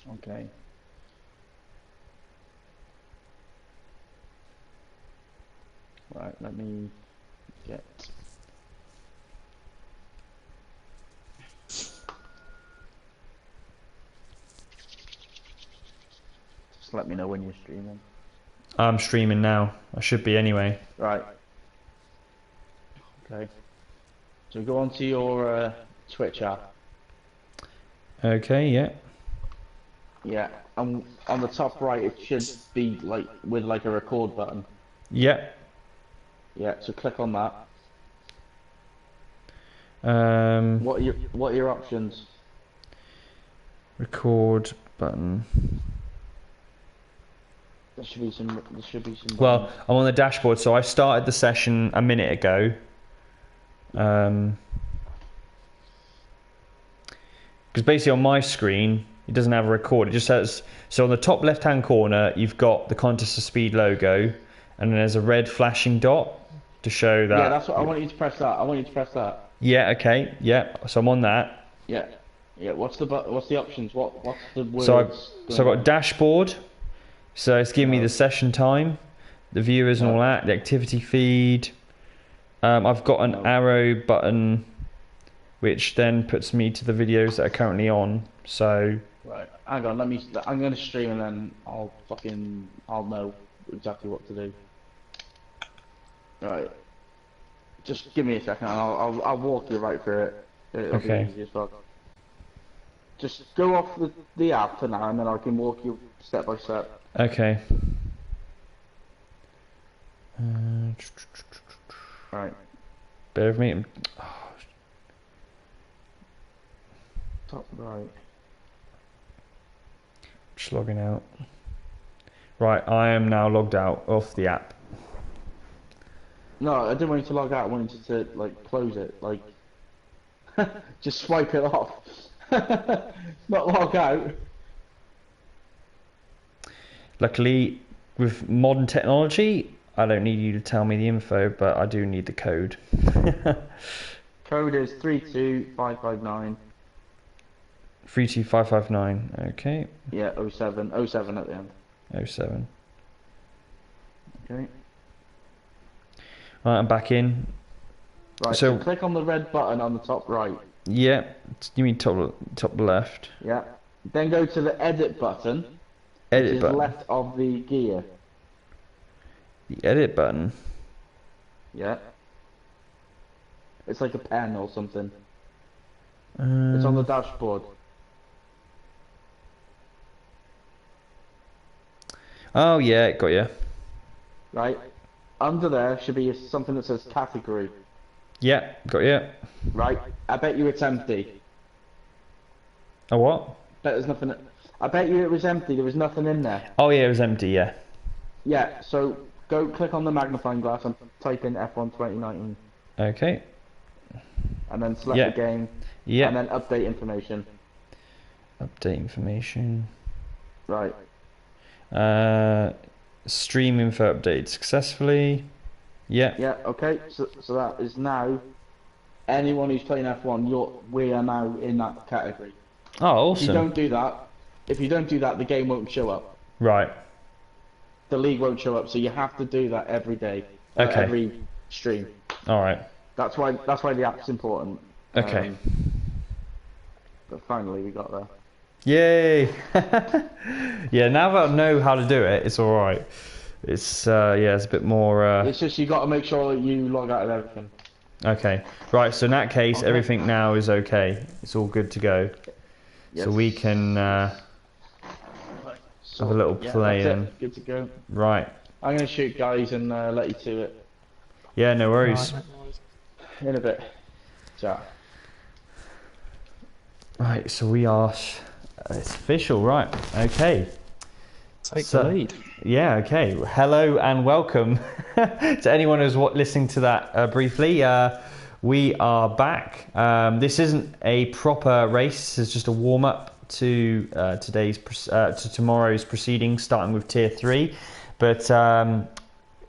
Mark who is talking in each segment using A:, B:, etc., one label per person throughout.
A: Okay. Right, let me get... Just let me know when you're streaming.
B: I'm streaming now. I should be anyway.
A: Right. Okay. So go onto your Twitch app.
B: Okay, yeah.
A: Yeah, and on the top right it should be like with like a record button.
B: Yeah.
A: Yeah, so click on that.
B: Um,
A: What are your options?
B: record button.
A: There should be some
B: Well,
A: buttons.
B: I'm on the dashboard, so I started the session a minute ago. Because basically on my screen, it doesn't have a record. It just says, so on the top left-hand corner, you've got the Contestofspeed logo, and then there's a red flashing dot to show that.
A: Yeah, that's what I want you to press that. I want you to press that.
B: Yeah, okay, yeah. So I'm on that.
A: Yeah. Yeah, what's the options? What's the words?
B: So I've got dashboard. So it's giving me the session time, the viewers and all that, the activity feed. I've got an arrow button, which then puts me to the videos that are currently on. So
A: right, hang on, I'm gonna stream and then I'll know exactly what to do. Right, just give me a second and I'll walk you right through it. It'll
B: okay.
A: be easy as fuck. Just go off the app for now and then I can walk you step by step.
B: Okay.
A: Right.
B: Bear with me.
A: Top right.
B: Just logging out. Right, I am now logged out of the app.
A: No, I didn't want you to log out. I wanted you to like close it, like just swipe it off. Not log out.
B: Luckily, with modern technology, I don't need you to tell me the info, but I do need the code.
A: Code is 32559.
B: 32559. Okay.
A: Yeah, 07 at the end.
B: 07.
A: Okay.
B: Right, I'm back in.
A: Right. So click on the red button on the top right.
B: Yeah. You mean top left?
A: Yeah. Then go to the edit button.
B: Edit
A: which is
B: button.
A: left of the gear.
B: The edit button.
A: Yeah. It's like a pen or something. It's on the dashboard.
B: Oh yeah, got you.
A: Right. Under there should be something that says category.
B: Yeah, got you.
A: Right. I bet you it's empty.
B: A what?
A: Bet there's nothing. I bet you it was empty. There was nothing in there.
B: Oh yeah, it was empty. Yeah.
A: Yeah. So go click on the magnifying glass and type in F1 2019.
B: Okay.
A: And then select the game.
B: Yeah.
A: And then update information.
B: Update information.
A: Right.
B: Stream info updated successfully. Yeah.
A: Yeah. Okay. So that is now anyone who's playing F1. We are now in that category.
B: Oh, awesome.
A: If you don't do that, the game won't show up.
B: Right.
A: The league won't show up. So you have to do that every day.
B: Okay.
A: Every stream.
B: All right.
A: That's why the app's important.
B: Okay.
A: But finally we got there.
B: Yay! Yeah, now that I know how to do it, it's all right. It's it's a bit more.
A: It's just you got to make sure that you log out of everything.
B: Okay, right. So in that case, everything now is okay. It's all good to go.
A: Yes.
B: So we can have a little play in.
A: Good to go.
B: Right.
A: I'm gonna shoot guys and let you to it.
B: Yeah, no worries.
A: In a bit. Ciao.
B: Right. So we are. It's official, right? Okay.
C: Take the lead.
B: Yeah, okay. Hello and welcome to anyone who's listening to that briefly. We are back. This isn't a proper race. This is just a warm-up to tomorrow's proceedings, starting with Tier 3. But I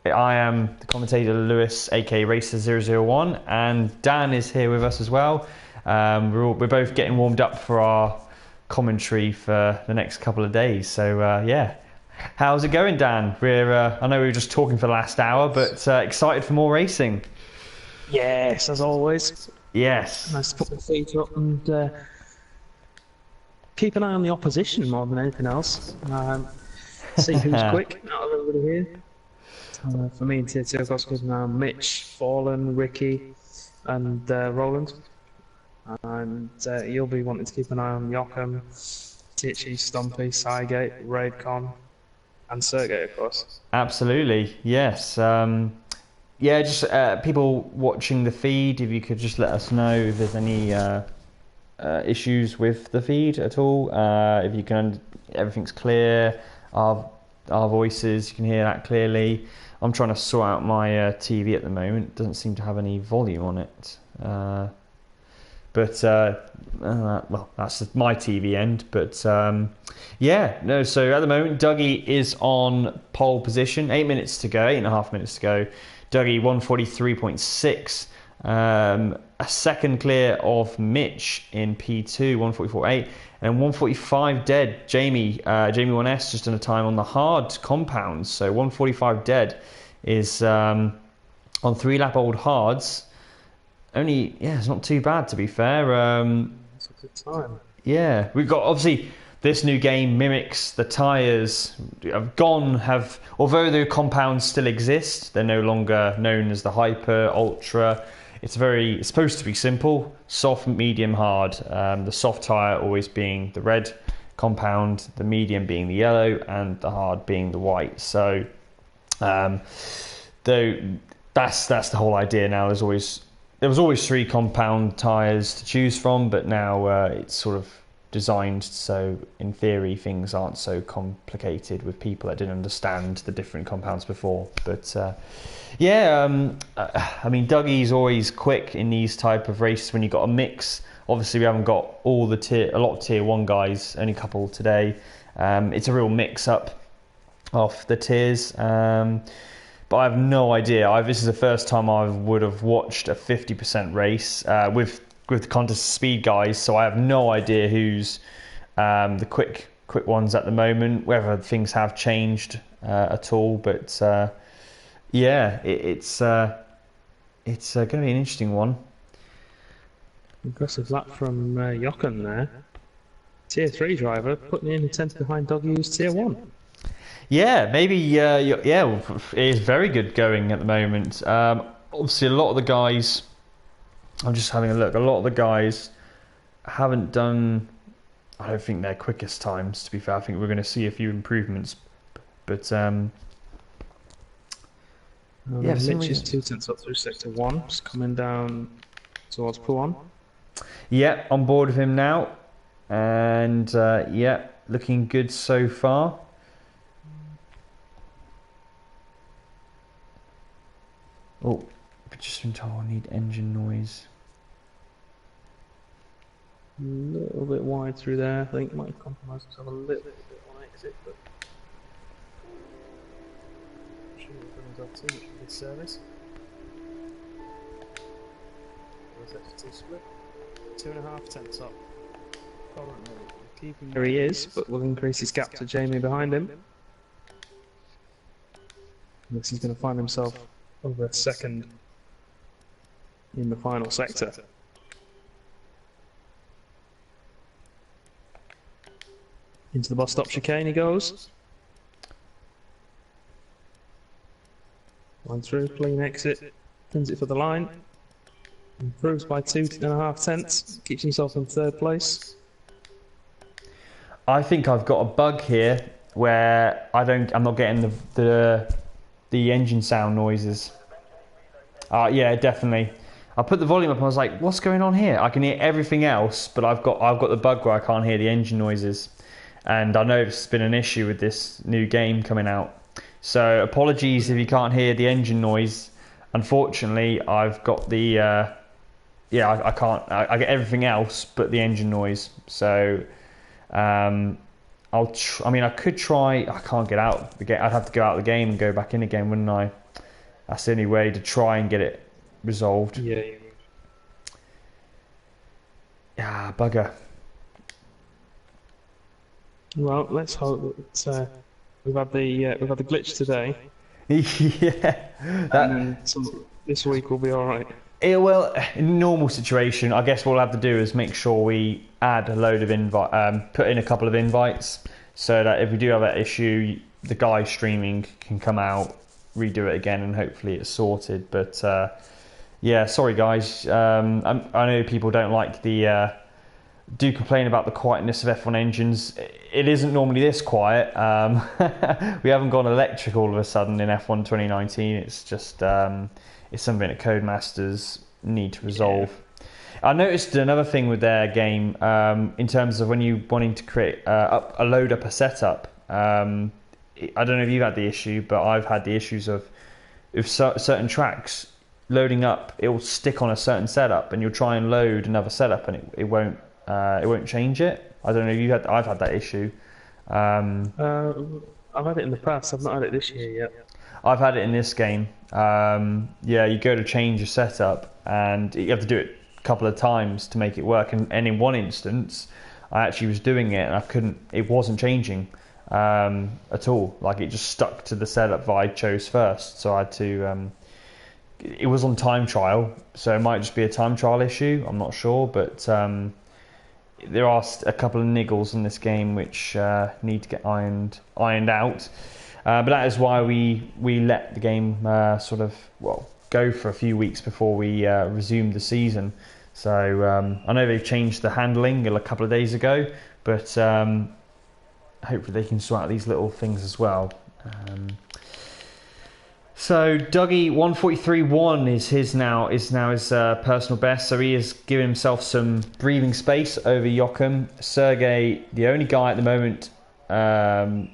B: am the commentator Lewis, aka Racer001, and Dan is here with us as well. We're both getting warmed up for our commentary for the next couple of days. So yeah, how's it going, Dan? I know we were just talking for the last hour, but excited for more racing.
C: Yes, as always.
B: Yes.
C: Nice to put my feet up and keep an eye on the opposition more than anything else. See who's quick out of everybody here. For me in Tier 2, I've got to keep an eye on Mitch, Fallen, Ricky, and Roland. And you'll be wanting to keep an eye on Joachim, Titchy, Stumpy, Cygate, Raidcon, and Sergey, of course.
B: Absolutely, yes. Yeah, just people watching the feed, if you could just let us know if there's any issues with the feed at all. If you can, everything's clear. Our voices, you can hear that clearly. I'm trying to sort out my TV at the moment. It doesn't seem to have any volume on it. Well, that's my TV end. But yeah, no. So at the moment, Dougie is on pole position. 8 minutes to go. 8.5 minutes to go. Dougie 143.6. A second clear of Mitch in P2, 144.8, and 145 dead. Jamie 1S just done a time on the hard compounds. So 145 dead is on 3-lap-old hards. Only, yeah, it's not too bad, to be fair.
C: It's a good time.
B: Yeah, we've got, obviously, this new game mimics the tyres although the compounds still exist, they're no longer known as the Hyper, Ultra. It's supposed to be simple, soft, medium, hard. The soft tyre always being the red compound, the medium being the yellow, and the hard being the white. So, though that's the whole idea now. There was always 3 compound tyres to choose from, but now it's sort of designed so, in theory, things aren't so complicated with people that didn't understand the different compounds before. But yeah, I mean, Dougie's always quick in these type of races when you've got a mix. Obviously, we haven't got a lot of tier 1 guys, only a couple today. It's a real mix-up of the tiers. But I have no idea. This is the first time I would have watched a 50% race with the Contestofspeed guys, so I have no idea who's the quick ones at the moment, whether things have changed at all. But yeah, it's going to be an interesting one.
C: Impressive lap from Jochen there. Tier 3 driver putting in a tenth behind Dougie, who's Tier 1.
B: Yeah, maybe. Yeah, it is very good going at the moment. Obviously, a lot of the guys. I'm just having a look. A lot of the guys haven't done. I don't think their quickest times. To be fair, I think we're going to see a few improvements. But yeah,
C: Mitch is 2 tenths up through sector 1, just coming down towards Puan.
B: Yeah, on board with him now, and yeah, looking good so far. Oh, but just been told I need engine noise.
C: A little bit wide through there. I think might compromise himself a little bit on exit, but shouldn't have done himself too much of this service. Sector 2 split. 2.5 tenths up. Currently keeping where he is, but will increase his gap to Jamie behind him. Unless he's going to find himself over a second in the final sector. Into the bus stop chicane he goes. Line through, clean exit, pins it for the line. Improves by 2.5 tenths, keeps himself in 3rd place.
B: I think I've got a bug here where I'm not getting the engine sound noises. Yeah, definitely. I put the volume up and I was like, what's going on here? I can hear everything else, but I've got the bug where I can't hear the engine noises. And I know it's been an issue with this new game coming out. So apologies if you can't hear the engine noise. Unfortunately, I've got the I can't. I get everything else but the engine noise. So I could try. I can't get out the game. I'd have to go out of the game and go back in again, wouldn't I? That's the only way to try and get it resolved.
C: Yeah.
B: Ah, bugger.
C: Well, let's hope that we've had the glitch today,
B: Yeah,
C: and
B: that.
C: then this week will be all right.
B: Well, in a normal situation, I guess what we'll have to do is make sure we add a load of put in a couple of invites, so that if we do have that issue, the guy streaming can come out, redo it again, and hopefully it's sorted. But yeah, sorry guys. I know people don't like do complain about the quietness of F1 engines. It isn't normally this quiet. We haven't gone electric all of a sudden in F1 2019. It's just it's something that Codemasters need to resolve. Yeah. I noticed another thing with their game in terms of when you wanting to create load up a setup. I don't know if you've had the issue, but I've had the issues of if certain tracks loading up, it will stick on a certain setup, and you'll try and load another setup, and it won't change it. I don't know if I've had that issue.
C: I've had it in the past. I've not had it this year yet.
B: I've had it in this game. Yeah, you go to change your setup, and you have to do it a couple of times to make it work. And in one instance, I actually was doing it, and I couldn't. It wasn't changing at all. Like it just stuck to the setup that I chose first. So I had to. It was on time trial, so it might just be a time trial issue. I'm not sure, but there are a couple of niggles in this game which need to get ironed out. But that is why we let the game go for a few weeks before we resumed the season. So I know they've changed the handling a couple of days ago, but hopefully they can sort out these little things as well. So Dougie 143.1 is his personal best. So he is giving himself some breathing space over Joachim. Sergey, the only guy at the moment, the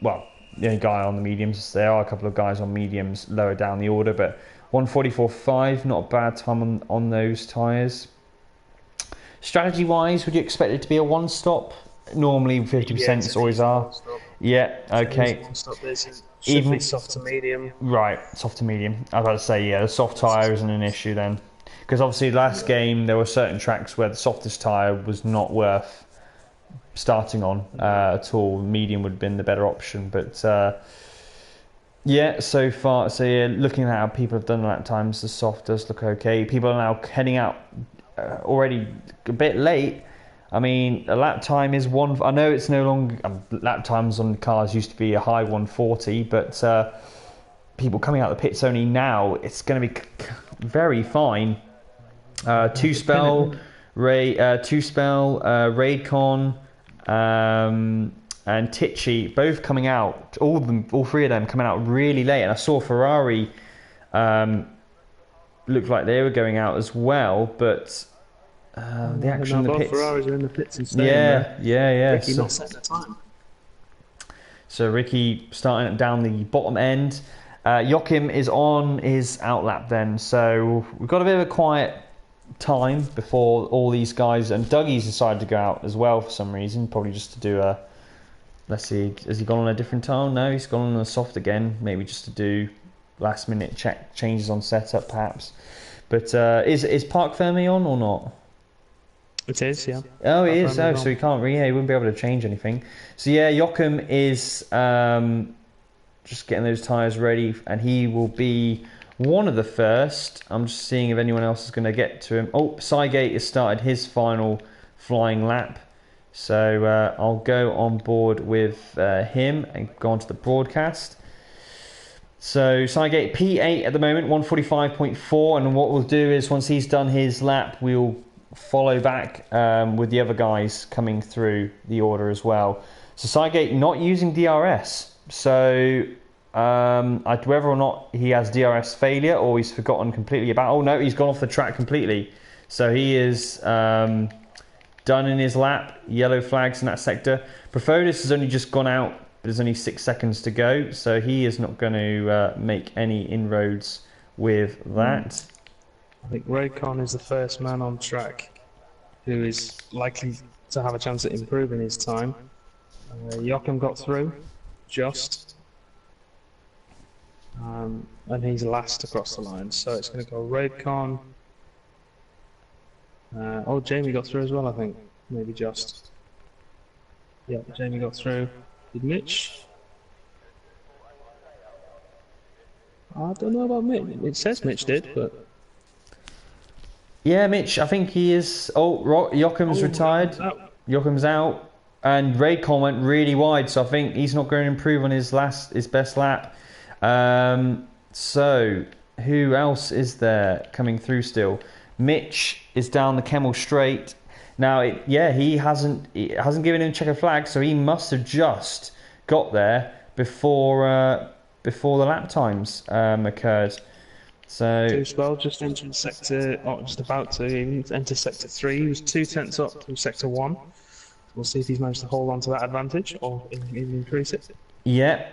B: only guy on the mediums. There are a couple of guys on mediums lower down the order, but 144.5, not a bad time on those tyres. Strategy wise, would you expect it to be a one stop? Normally 50% is always are. Yeah, okay.
C: Even be soft to medium.
B: Right, soft to medium. I was about to say, yeah, the soft tyre isn't an issue then. Because obviously last game there were certain tracks where the softest tyre was not worth starting on at all. Medium would have been the better option. But yeah, so far, so yeah, looking at how people have done lap times, the soft does look okay. People are now heading out already a bit late. I mean, a lap time is one. I know it's no longer lap times on cars used to be a high 140, but people coming out of the pits only now, it's going to be very fine. Two spell, Raidcon, and Tichy both coming out. All three of them coming out really late, and I saw Ferrari looked like they were going out as well, but. The action in the pits.
C: Ferraris are in the pits and staying
B: yeah.
C: Ricky not setting the time.
B: So Ricky starting down the bottom end. Joachim is on his outlap then. So we've got a bit of a quiet time before all these guys. And Dougie's decided to go out as well for some reason. Probably just to do a... Let's see. Has he gone on a different tile? No, he's gone on a soft again. Maybe just to do last minute changes on setup perhaps. But is Park Fermi on or not?
C: It is, yeah.
B: Oh, it is. Oh, so he can't he wouldn't be able to change anything. So yeah, Joachim is just getting those tyres ready, and he will be one of the first. I'm just seeing if anyone else is going to get to him. Oh, Cygate has started his final flying lap. So I'll go on board with him and go on to the broadcast. So Cygate P8 at the moment, 145.4, and what we'll do is once he's done his lap, we'll follow back with the other guys coming through the order as well. So Cygate not using DRS, so whether or not he has DRS failure or he's forgotten completely about. Oh no, he's gone off the track completely. So he is done in his lap. Yellow flags in that sector. Profodis has only just gone out. There's only 6 seconds to go, so he is not going to make any inroads with that.
C: I think Raidcon is the first man on track who is likely to have a chance at improving his time. Joachim got through, and he's last across the line. So it's going to go Raidcon. Jamie got through as well, I think. Maybe just. Yeah, Jamie got through. Did Mitch? I don't know about Mitch. It says Mitch did, but...
B: Yeah, Mitch, I think he is... Oh, Joachim's retired. Joachim's out. And Raycon went really wide, so I think he's not going to improve on his best lap. So, who else is there coming through still? Mitch is down the Kemmel Straight. Now, he hasn't given him checkered flag, so he must have just got there before the lap times occurred. So
C: Two just entered sector, or just about to enter sector 3. He was 2 tenths up from sector 1. We'll see if he's managed to hold on to that advantage or even increase it.
B: Yeah,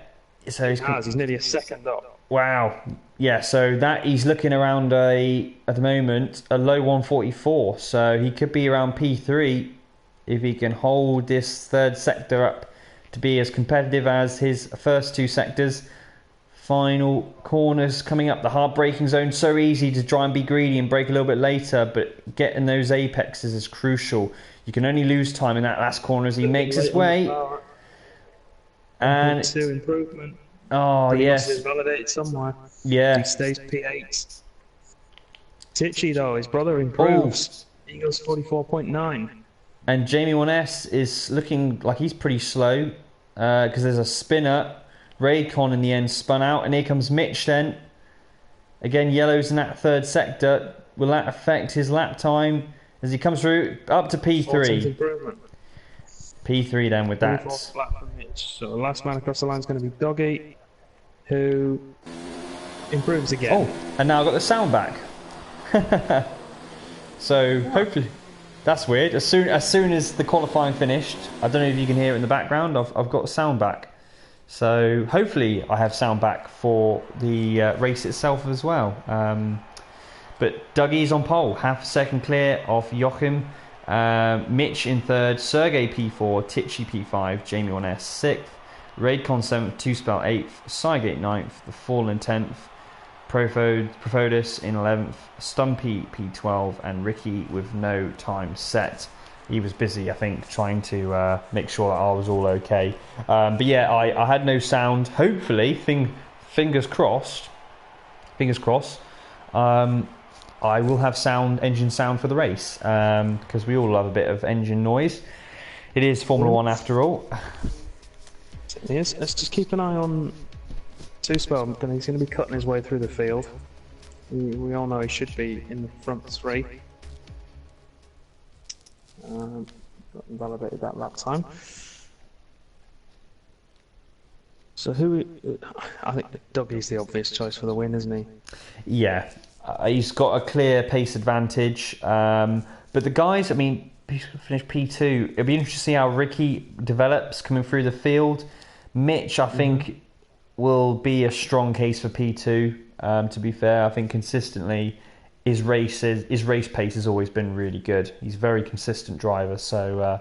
B: so
C: he's nearly a second up.
B: Wow. Yeah, so that he's looking around at the moment a low 144. So he could be around P3 if he can hold this third sector up to be as competitive as his first 2 sectors. Final corners coming up the hard braking zone. So easy to try and be greedy and brake a little bit later, but getting those apexes is crucial. You can only lose time in that last corner as he makes his way. And
C: 2 improvement.
B: Oh, yes.
C: Is validated somewhere.
B: Yeah.
C: He stays P8. Tichy, though, his brother improves. Oh. He goes 44.9.
B: And Jamie 1S is looking like he's pretty slow because there's a spinner. Raycon in the end spun out, and here comes Mitch then. Again, yellow's in that third sector. Will that affect his lap time as he comes through up to P3? P3 then with that.
C: Lap for Mitch. So the last man across the line is going to be Doggy, who improves again.
B: Oh, and now I've got the sound back. So hopefully, that's weird. As soon as the qualifying finished, I don't know if you can hear it in the background. I've got the sound back. So hopefully I have sound back for the race itself as well. But Dougie's on pole, half a second clear of Joachim. Mitch in third, Sergey P4, Tichy P5, Jamie 1S 6th, Raidcon 7th, 2Spell 8th, Cygate 9th, The Fallen 10th, Profodus in 11th, Stumpy P12, and Ricky with no time set. He was busy, I think, trying to make sure that I was all okay. But yeah, I had no sound. Hopefully, fingers crossed. I will have engine sound for the race because we all love a bit of engine noise. It is Formula 1 after all.
C: Yes, let's just keep an eye on 2Spell. He's going to be cutting his way through the field. We all know he should be in the front 3. Validated that lap time. So I think Dougie's the obvious choice for the win, isn't he?
B: Yeah, he's got a clear pace advantage. But the guys, I mean, finished P2. It'll be interesting to see how Ricky develops coming through the field. Mitch, I think, will be a strong case for P2. To be fair, I think consistently his race pace has always been really good. He's a very consistent driver. So,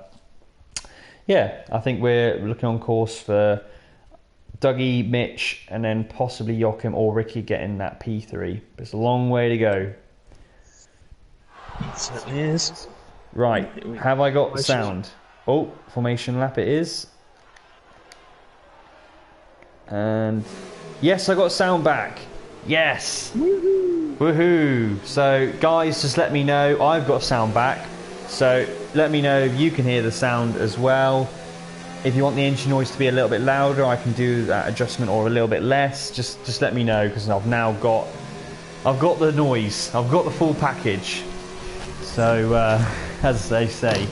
B: yeah, I think we're looking on course for Dougie, Mitch, and then possibly Joachim or Ricky getting that P3. But it's a long way to go.
C: It certainly is.
B: Right, have I got sound? Oh, formation lap it is. And yes, I got sound back. Yes. Woohoo! So guys, just let me know. I've got sound back. So let me know if you can hear the sound as well. If you want the engine noise to be a little bit louder, I can do that adjustment, or a little bit less. Just let me know, because I've got the noise. I've got the full package. So as they say,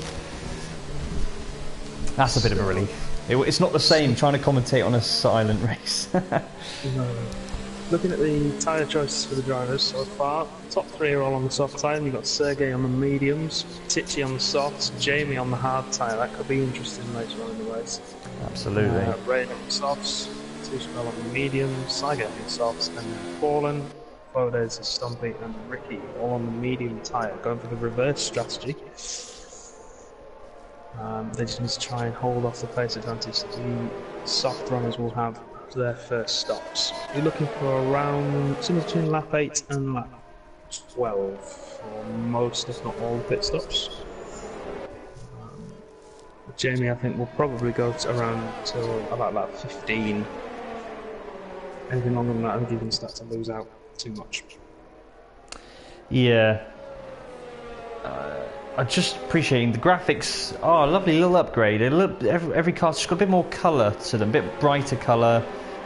B: that's a bit of a relief. It's not the same trying to commentate on a silent race.
C: No. Looking at the tyre choices for the drivers so far, top 3 are all on the soft tyre. You've got Sergey on the mediums, Tichy on the softs, Jamie on the hard tyre. That could be interesting later on in the race.
B: Absolutely.
C: Raid on the softs, 2Spell on the mediums, Cygate on the softs, and then Fallen, Fodes, Stumpy, and Ricky all on the medium tyre, going for the reverse strategy. They just need to try and hold off the pace advantage that the soft runners will have after their first stops. You're looking for around somewhere between lap 8 and lap 12 for most, if not all, the pit stops. Jamie, I think, will probably go to around to about 15. Anything longer than that, I think you can start to lose out too much.
B: Yeah. I'm just appreciating the graphics. Oh, lovely little upgrade. Every car's just got a bit more colour to them, a bit brighter colour.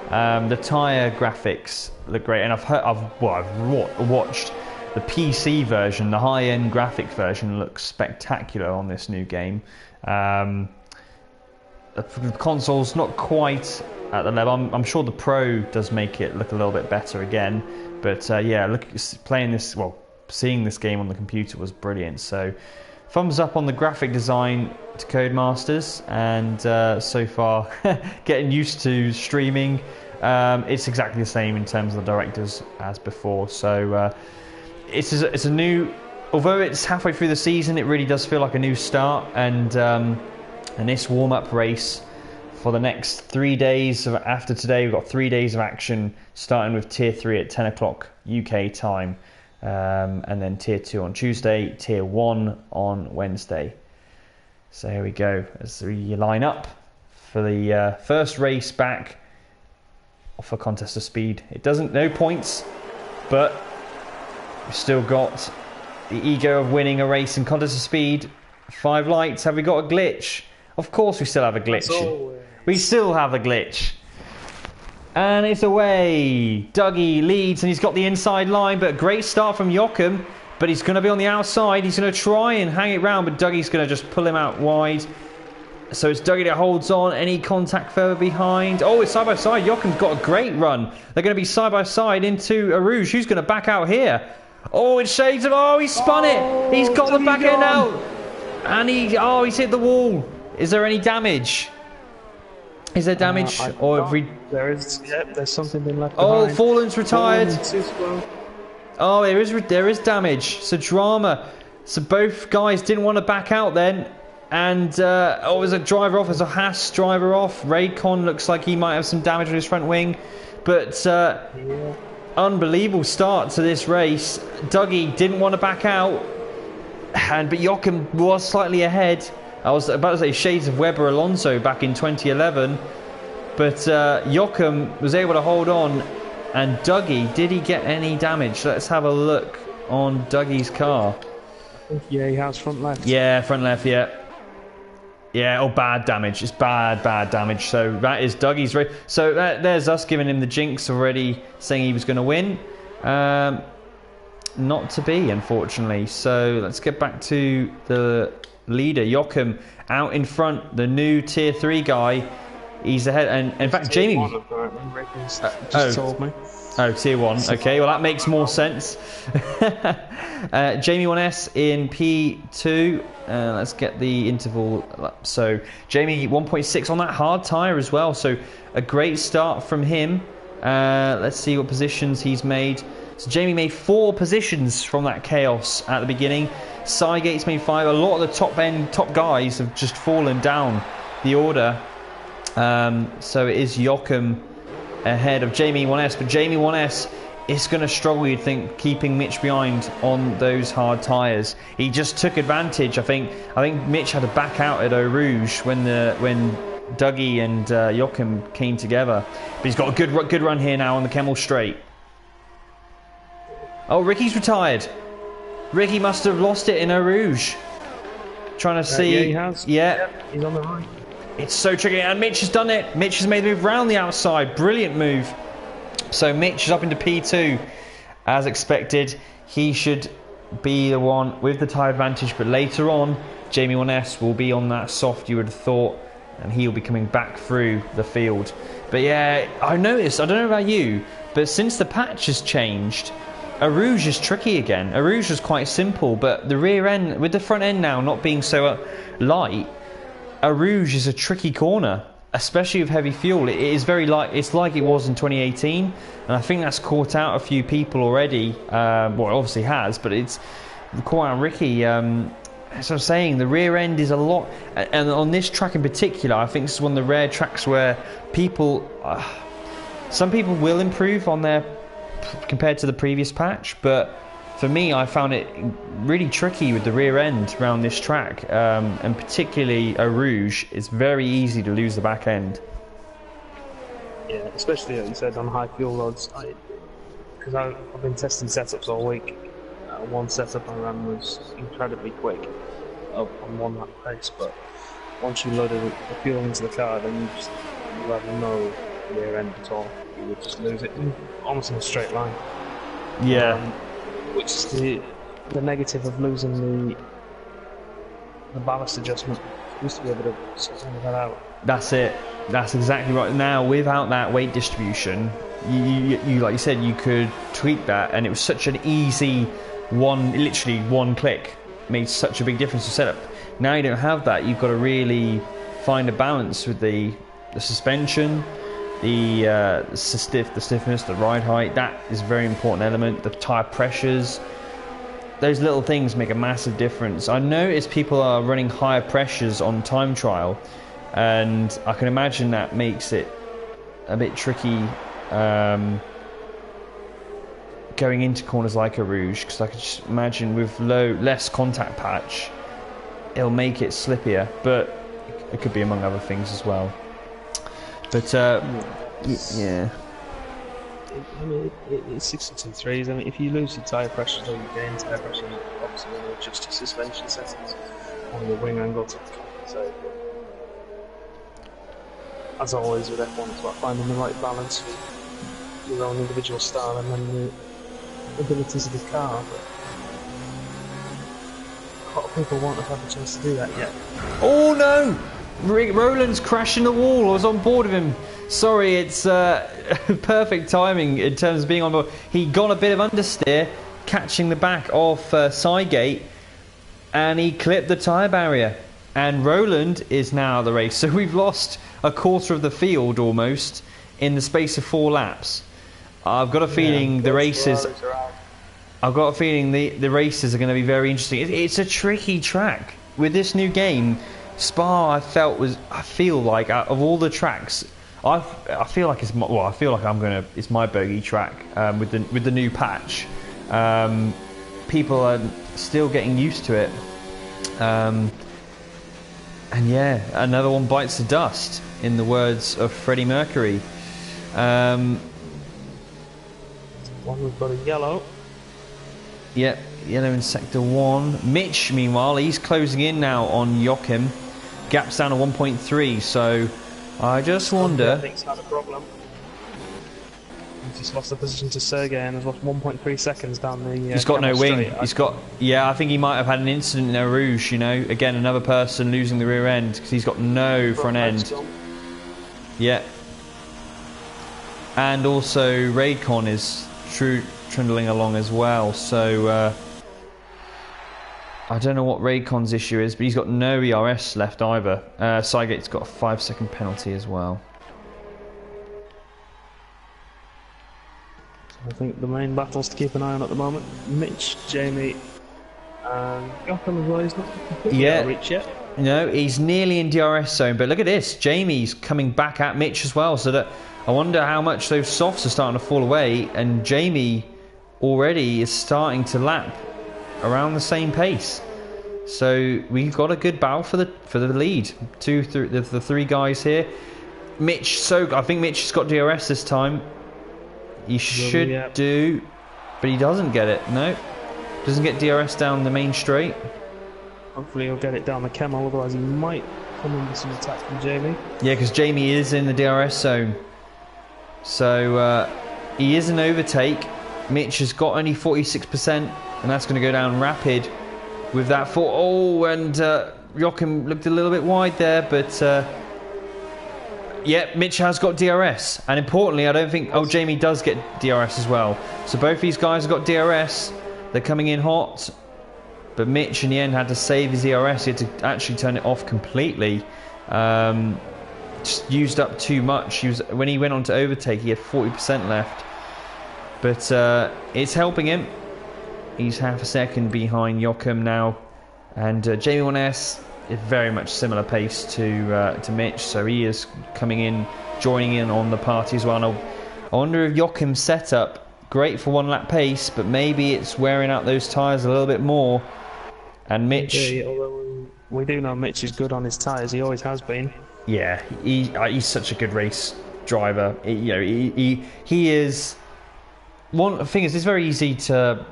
B: The tyre graphics look great, and I've watched the PC version, the high-end graphics version looks spectacular on this new game. The console's not quite at the level. I'm sure the Pro does make it look a little bit better again, but yeah, seeing this game on the computer was brilliant. So thumbs up on the graphic design to Codemasters, and so far getting used to streaming. It's exactly the same in terms of the directors as before. So it's a new, although it's halfway through the season, it really does feel like a new start. And this warm-up race for the next 3 days after today, we've got 3 days of action, starting with Tier 3 at 10 o'clock UK time. And then Tier 2 on Tuesday, Tier 1 on Wednesday. So here we go as we line up for the first race back for Contestofspeed. It doesn't, no points, but we've still got the ego of winning a race in Contestofspeed. 5 lights, have we got a glitch? Of course we still have a glitch. We still have a glitch. And it's away. Dougie leads, and he's got the inside line, but a great start from Joachim. But he's going to be on the outside. He's going to try and hang it round, but Dougie's going to just pull him out wide. So it's Dougie that holds on. Any contact further behind? Oh, it's side by side. Joachim's got a great run. They're going to be side by side into Arouge. Who's going to back out here? Oh, it's shades of... Oh, he spun it. He's got the back end out. And he's hit the wall. Is there any damage? Is there damage? Or have we...
C: There's something been left
B: behind.
C: Oh,
B: Fallen's retired. Oh, there is damage. So drama. So both guys didn't want to back out then. And there's a driver off. There's a Haas driver off. Raycon looks like he might have some damage on his front wing. But unbelievable start to this race. Dougie didn't want to back out. But Joachim was slightly ahead. I was about to say shades of Weber Alonso back in 2011. But Joachim was able to hold on. And Dougie, did he get any damage? Let's have a look on Dougie's car.
C: Yeah, he has front left.
B: Yeah, front left, yeah. Yeah, bad damage. It's bad damage. So that is Dougie's race. So there's us giving him the jinx already, saying he was going to win. Not to be, unfortunately. So let's get back to the leader, Joachim, out in front. The new Tier 3 guy. He's ahead. And in fact, Jamie...
C: just told me.
B: Oh, Tier 1. Okay, well that makes more sense. Jamie 1S in P2. Let's get the interval up. So Jamie 1.6 on that hard tyre as well. So a great start from him. Let's see what positions he's made. So Jamie made 4 positions from that chaos at the beginning. Sygate's made 5. A lot of the top guys have just fallen down the order. So it is Joachim ahead of Jamie 1S, but Jamie 1S is going to struggle, you'd think, keeping Mitch behind on those hard tyres. He just took advantage. I think Mitch had to back out at Eau Rouge when Dougie and Joachim came together. But he's got a good run here now on the Kemmel Straight. Oh, Ricky's retired. Ricky must have lost it in Eau Rouge. Trying to see.
C: Yeah, he has.
B: Yeah.
C: He's on the right.
B: It's so tricky, and Mitch has done it. Mitch has made the move round the outside. Brilliant move. So Mitch is up into P2 as expected. He should be the one with the tyre advantage, but later on Jamie 1S will be on that soft, you would have thought, and he'll be coming back through the field. But yeah, I noticed, I don't know about you, but since the patch has changed, Eau Rouge is tricky again. Eau Rouge was quite simple, but the rear end, with the front end now not being so light, Eau Rouge is a tricky corner, especially with heavy fuel. It is very light. It's like it was in 2018, and I think that's caught out a few people already. Well, it obviously has, but it's caught out Ricky. As I'm saying, the rear end is a lot, and on this track in particular, I think this is one of the rare tracks where people, some people will improve on their compared to the previous patch, but for me, I found it really tricky with the rear end around this track, and particularly Eau Rouge. It's very easy to lose the back end.
C: Yeah, especially like you said on high fuel roads. Because I've been testing setups all week. One setup I ran was incredibly quick on one lap pace, but once you loaded the fuel into the car, then you have no rear end at all. You would just lose it almost in a straight line.
B: Yeah.
C: Which is the negative of losing the ballast adjustment. You used to be able to sort that out.
B: That's it. That's exactly right. Now, without that weight distribution, you like you said, you could tweak that, and it was such an easy literally one click made such a big difference to setup. Now you don't have that. You've got to really find a balance with the suspension, the stiffness, the ride height. That is a very important element. The tyre pressures. Those little things make a massive difference. I notice people are running higher pressures on time trial, and I can imagine that makes it a bit tricky going into corners like Eau Rouge, because I could just imagine with less contact patch, it'll make it slippier, but it could be among other things as well. But yeah.
C: I mean, it's 62.3s. I mean, if you lose your tyre pressure or you gain tyre pressure, you obviously want to adjust your suspension settings on your wing angle to compensate. As always with F1, it's about finding the right balance for your own individual style and then the abilities of the car. But a lot of people won't have had the chance to do that yet.
B: Oh no! Roland's crashing the wall. I was on board with him. Sorry, it's perfect timing in terms of being on board. He got a bit of understeer, catching the back off Sidegate, and he clipped the tyre barrier. And Roland is now out of the race. So we've lost a quarter of the field almost in the space of 4 laps. I've got a feeling the races. I've got a feeling the races are going to be very interesting. It's a tricky track with this new game. Spa, I feel like out of all the tracks, I feel like it's my bogey track with the new patch. People are still getting used to it, and yeah, another one bites the dust, in the words of Freddie Mercury.
C: One we've got a yellow.
B: Yep, yellow in sector 1. Mitch, meanwhile, he's closing in now on Joachim. Gap's down to 1.3, so I just wonder.
C: I think he's had a problem. He's just lost the position to Sergey and has lost 1.3 seconds down the.
B: He's got no wing.
C: Straight.
B: He's got. Yeah, I think he might have had an incident in Eau Rouge. You know, again another person losing the rear end because he's got no front end. Yeah. And also Raycon is trundling along as well. So. I don't know what Raycon's issue is, but he's got no ERS left either. Sidegate's got a 5-second penalty as well.
C: So I think the main battles to keep an eye on at the moment: Mitch, Jamie, and Joachim as well. He's not completely out of reach yet.
B: No, he's nearly in DRS zone. But look at this: Jamie's coming back at Mitch as well. So that I wonder how much those softs are starting to fall away, and Jamie already is starting to lap around the same pace. So we've got a good battle for the lead. The 3 guys here. Mitch, I think Mitch has got DRS this time. He should do, but he doesn't get it. No, doesn't get DRS down the main straight.
C: Hopefully he'll get it down the Camel, otherwise he might come under some attack from Jamie.
B: Yeah, because Jamie is in the DRS zone. So he is an overtake. Mitch has got only 46%. And that's going to go down rapid with that foot. Oh, and Joachim looked a little bit wide there, but yeah, Mitch has got DRS. And importantly, I don't think... Oh, Jamie does get DRS as well. So both these guys have got DRS. They're coming in hot. But Mitch, in the end, had to save his DRS. He had to actually turn it off completely. Just used up too much. When he went on to overtake, he had 40% left. But it's helping him. He's half a second behind Joachim now, and Jamie 1S is very much similar pace to Mitch, so he is coming in, joining in on the party as well. And I wonder if Joachim's setup great for one lap pace, but maybe it's wearing out those tyres a little bit more. And Mitch...
C: Yeah, although we do know Mitch is good on his tyres, he always has been.
B: Yeah, he's such a good race driver. He is... One thing is, it's very easy to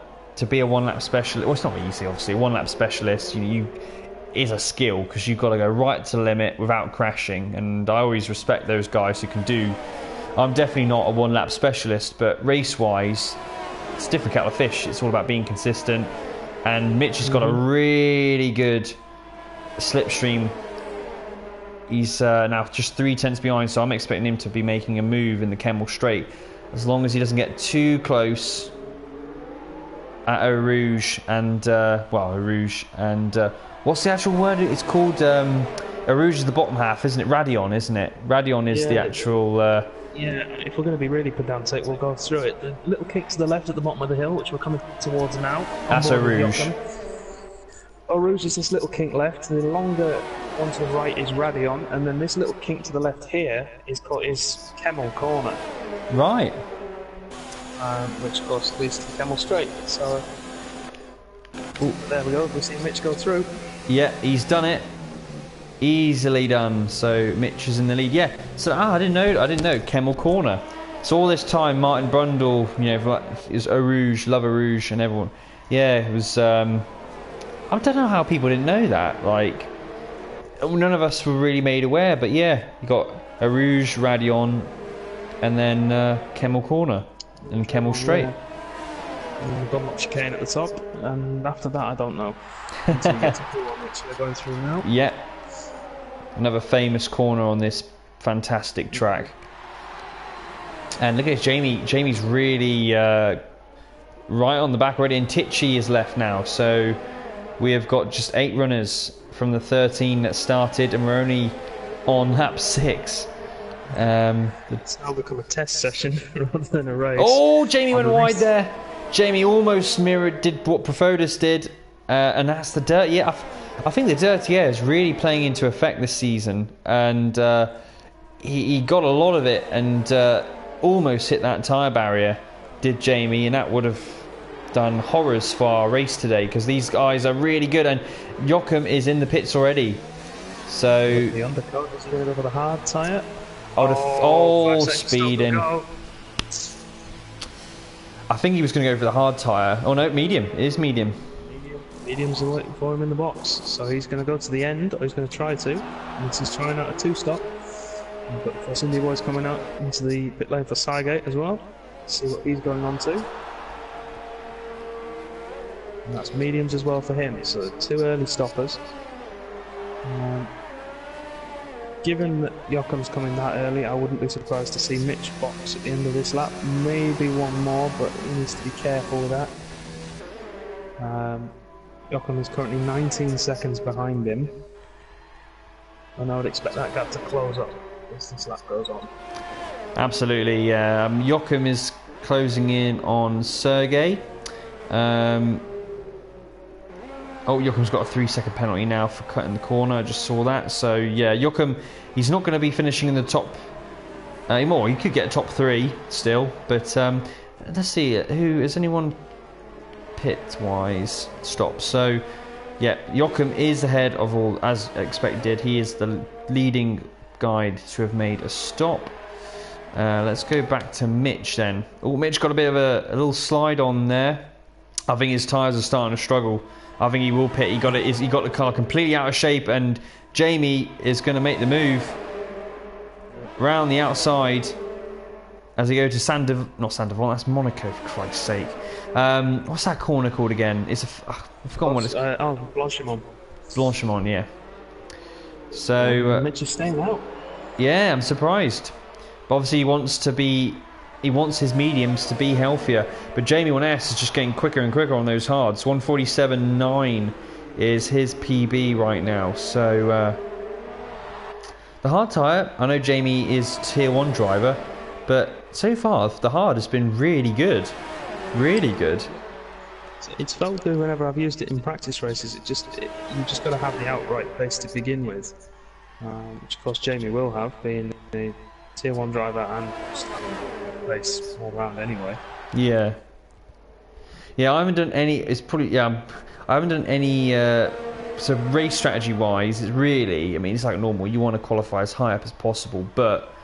B: be a one-lap specialist. Well, it's not easy, obviously. A one-lap specialist, you is a skill, because you've got to go right to the limit without crashing, and I always respect those guys who can do... I'm definitely not a one-lap specialist, but race-wise, it's a different kettle of fish. It's all about being consistent, and Mitch has got a really good slipstream. He's now just 3/10 behind, so I'm expecting him to be making a move in the Kemmel Straight, as long as he doesn't get too close at Eau Rouge and what's the actual word? It's called Eau Rouge is the bottom half, isn't it? Radion, isn't it? Radion is the actual.
C: Yeah, if we're going to be really pedantic, we'll go through it. The little kick to the left at the bottom of the hill, which we're coming towards now.
B: That's Eau Rouge.
C: Eau Rouge is this little kink left. The longer one to the right is Radion, and then this little kink to the left here is Kemmel Corner.
B: Right.
C: Which of course leads to the Kemmel Straight. So there we go. We see Mitch go through.
B: Yeah, he's done it. Easily done. So Mitch is in the lead. Yeah. So I didn't know Kemmel Corner. So all this time, Martin Brundle, is Eau Rouge, love Eau Rouge, and everyone. Yeah, it was. I don't know how people didn't know that. Like, none of us were really made aware. But yeah, you got Eau Rouge, Radion, and then Kemmel Corner and Kemmel Straight.
C: Yeah. And we've got much chicane at the top, and after that, I don't know. Until we get to the one which we're going through now.
B: Yeah. Another famous corner on this fantastic track. And look at Jamie. Jamie's really right on the back already, and Tichy is left now. So we have got just 8 runners from the 13 that started, and we're only on lap 6.
C: It's now become a test session rather than a race.
B: Oh, Jamie went wide there. Jamie almost did what Profodus did, and that's the dirt. Yeah, I think the dirty air is really playing into effect this season, and he got a lot of it and almost hit that tyre barrier, did Jamie, and that would have done horrors for our race today, because these guys are really good, and Joachim is in the pits already. So
C: the undercut is going to go for the hard tyre.
B: Speeding. I think he was going to go for the hard tyre. Oh no, medium. It is medium.
C: Mediums are waiting for him in the box, so he's going to go to the end, or he's going to try to. And he's trying out a 2-stop. We've got the Force India boys coming out into the pit lane for Cygate as well. See what he's going on to. And that's mediums as well for him, so 2 early stoppers. Given that Joachim's coming that early, I wouldn't be surprised to see Mitch box at the end of this lap. Maybe one more, but he needs to be careful with that. Joachim is currently 19 seconds behind him, and I would expect that gap to close up as this lap goes on.
B: Absolutely. Joachim is closing in on Sergey. Joachim's got a 3-second penalty now for cutting the corner. I just saw that. So yeah, Joachim, he's not going to be finishing in the top anymore. He could get a top 3 still, but let's see. Who is anyone pit-wise stopped? So yeah, Joachim is ahead of all, as expected. He is the leading guide to have made a stop. Let's go back to Mitch then. Oh, Mitch got a bit of a little slide on there. I think his tyres are starting to struggle. I think he will pit. He got the car completely out of shape, and Jamie is going to make the move round the outside as they go to not Sandoval, that's Monaco, for Christ's sake. What's that corner called again? I've forgotten what it's called.
C: Blanchimont.
B: Blanchimont, yeah. So
C: Mitch is staying out. Yeah,
B: I'm surprised. But obviously he wants his mediums to be healthier. But Jamie 1S is just getting quicker and quicker on those hards. 147.9 is his PB right now. So the hard tyre, I know Jamie is tier 1 driver, but so far the hard has been really good. Really good.
C: It's felt good whenever I've used it in practice races. You just got to have the outright pace to begin with, which of course Jamie will have, being a tier 1 driver and just having pace all round anyway.
B: Yeah. Yeah, I haven't done any. It's probably I haven't done any. So race strategy wise, it's really. I mean, it's like normal. You want to qualify as high up as possible, but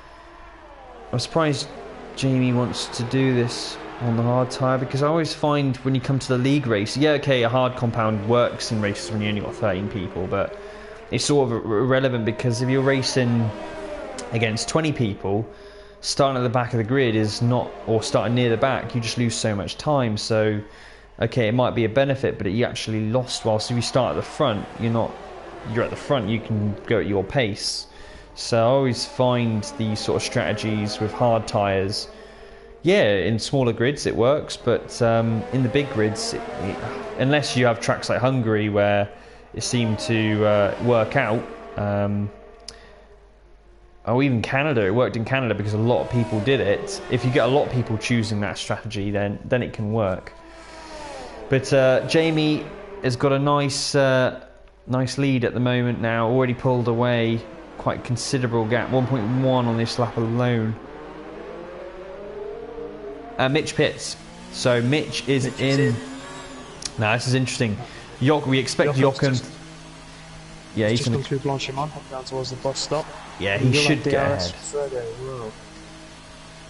B: I'm surprised Jamie wants to do this on the hard tyre, because I always find when you come to the league race, yeah, okay, a hard compound works in races when you only got 13 people, but it's sort of irrelevant, because if you're racing against 20 people, starting at the back of the grid is not, or starting near the back, you just lose so much time. So okay, it might be a benefit, but you actually lost. Whilst if you start at the front, you're at the front, you can go at your pace. So I always find these sort of strategies with hard tyres, yeah, in smaller grids it works, but in the big grids, unless you have tracks like Hungary where it seemed to work out, or even Canada, it worked in Canada because a lot of people did it. If you get a lot of people choosing that strategy, then it can work. But Jamie has got a nice lead at the moment now, already pulled away quite considerable gap, 1.1 on this lap alone. Mitch pits, so Mitch is in. Now this is interesting. We expect Jochen. Yeah, he's
C: just gone through Blanchimont, head down towards the bus stop.
B: Yeah, he should get ahead.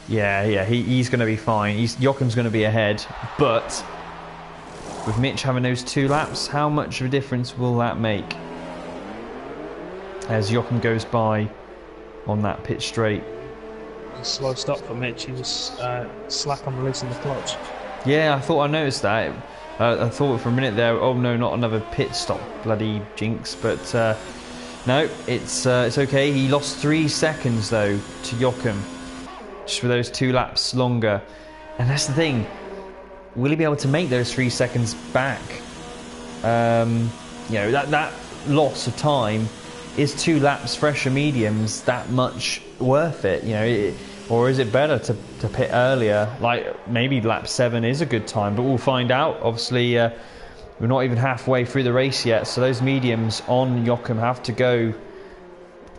B: Yeah, he's going to be fine. Jochen's going to be ahead, but with Mitch having those 2 laps, how much of a difference will that make? As Jochen goes by on that pit straight.
C: A slow stop for Mitch. He was slack on releasing the clutch.
B: Yeah, I noticed that. I thought for a minute there, oh no, not another pit stop, bloody jinx. But no, it's okay. He lost 3 seconds though to Jochen, just for those 2 laps longer. And that's the thing. Will he be able to make those 3 seconds back? That loss of time, is 2 laps fresher mediums that much worth it? Or is it better to pit earlier? Like maybe lap 7 is a good time, but we'll find out. Obviously, we're not even halfway through the race yet, so those mediums on Jochen have to go.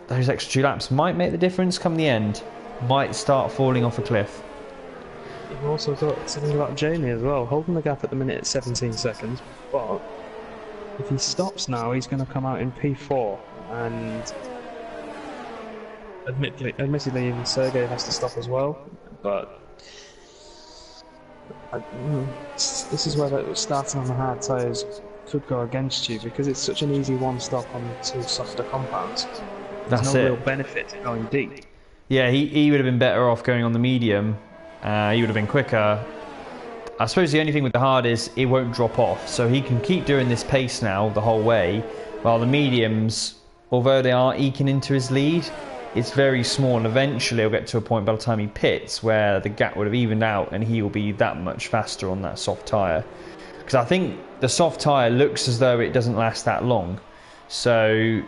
B: Those extra 2 laps might make the difference come the end. Might start falling off a cliff.
C: You've also got something about Jamie as well, holding the gap at the minute at 17 seconds, but if he stops now, he's going to come out in P4, and admittedly even Sergey has to stop as well, but this is where starting on the hard tyres could go against you, because it's such an easy one stop on 2 softer compounds. There's no real benefit to going deep.
B: Yeah, he would have been better off going on the medium. He would have been quicker. I suppose the only thing with the hard is it won't drop off, so he can keep doing this pace now the whole way, while the mediums, although they are eking into his lead, it's very small, and eventually he'll get to a point by the time he pits where the gap would have evened out and he will be that much faster on that soft tyre. Because I think the soft tyre looks as though it doesn't last that long, so